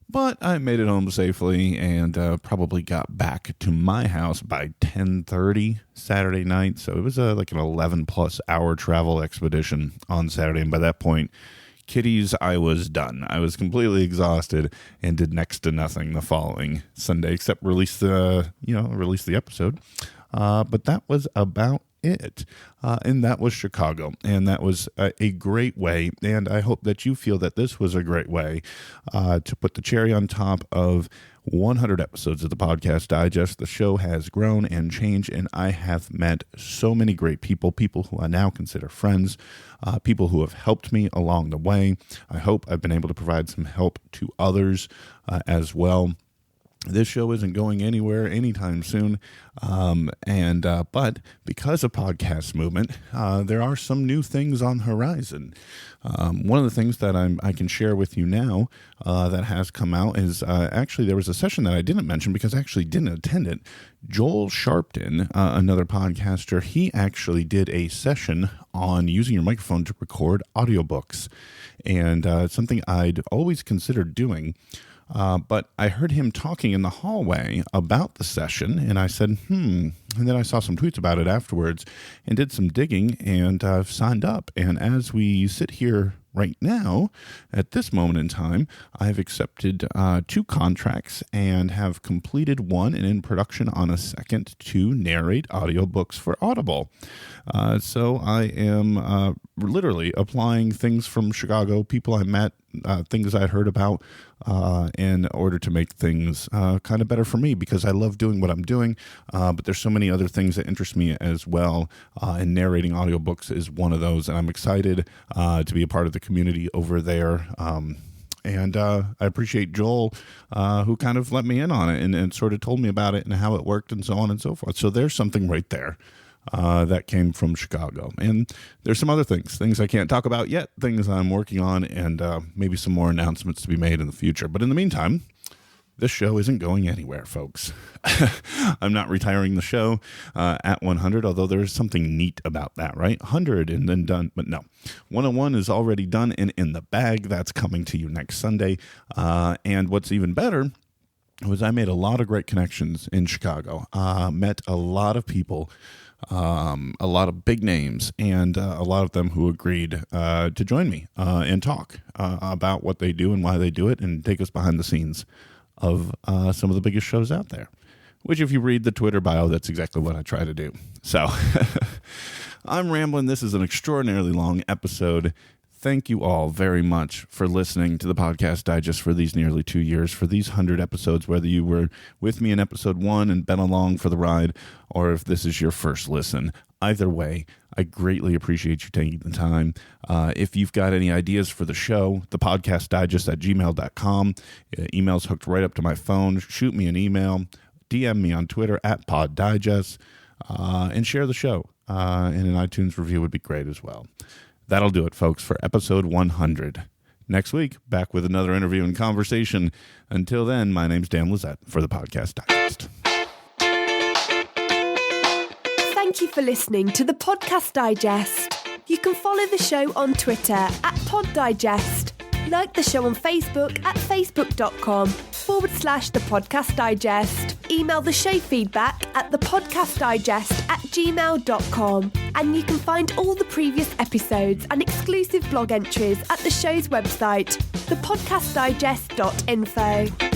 But I made it home safely and probably got back to my house by 10:30 Saturday night. So it was like an 11-plus hour travel expedition on Saturday. And by that point, kiddies, I was done. I was completely exhausted and did next to nothing the following Sunday except release the episode. But that was about it. And that was Chicago. And that was a great way. And I hope that you feel that this was a great way to put the cherry on top of 100 episodes of the Podcast Digest. The show has grown and changed, and I have met so many great people who I now consider friends, people who have helped me along the way. I hope I've been able to provide some help to others as well. This show isn't going anywhere anytime soon, but because of podcast movement, there are some new things on the horizon. One of the things that I can share with you now that has come out is actually there was a session that I didn't mention because I actually didn't attend it. Joel Sharpton, another podcaster, he actually did a session on using your microphone to record audiobooks, and it's something I'd always considered doing. But I heard him talking in the hallway about the session, and I said, and then I saw some tweets about it afterwards and did some digging, and I've signed up. And as we sit here right now, at this moment in time, I've accepted 2 contracts and have completed one and in production on a second to narrate audiobooks for Audible. So I am literally applying things from Chicago, people I met, things I'd heard about in order to make things kind of better for me, because I love doing what I'm doing, but there's so many other things that interest me as well, and narrating audiobooks is one of those, and I'm excited to be a part of the community over there. And I appreciate Joel, who kind of let me in on it and sort of told me about it and how it worked and so on and so forth. So there's something right there. That came from Chicago. And there's some other things I can't talk about yet, things I'm working on, and maybe some more announcements to be made in the future. But in the meantime, this show isn't going anywhere, folks. I'm not retiring the show at 100, although there is something neat about that, right? 100 and then done. But no, 101 is already done and in the bag. That's coming to you next Sunday. And what's even better was I made a lot of great connections in Chicago, met a lot of people, a lot of big names, and a lot of them who agreed to join me and talk about what they do and why they do it and take us behind the scenes of some of the biggest shows out there, which if you read the Twitter bio, that's exactly what I try to do. So I'm rambling. This is an extraordinarily long episode. Thank you all very much for listening to the Podcast Digest for these nearly 2 years, for these 100 episodes, whether you were with me in episode 1 and been along for the ride, or if this is your first listen. Either way, I greatly appreciate you taking the time. If you've got any ideas for the show, thepodcastdigest@gmail.com. Email's hooked right up to my phone. Shoot me an email. DM me on Twitter @PodDigest, and share the show. And an iTunes review would be great as well. That'll do it, folks, for episode 100. Next week, back with another interview and conversation. Until then, my name's Dan Lizette for the Podcast Digest. Thank you for listening to the Podcast Digest. You can follow the show on Twitter @PodDigest. Like the show on Facebook at facebook.com/The Podcast Digest. Email the show feedback at thepodcastdigest@gmail.com. And you can find all the previous episodes and exclusive blog entries at the show's website, thepodcastdigest.info.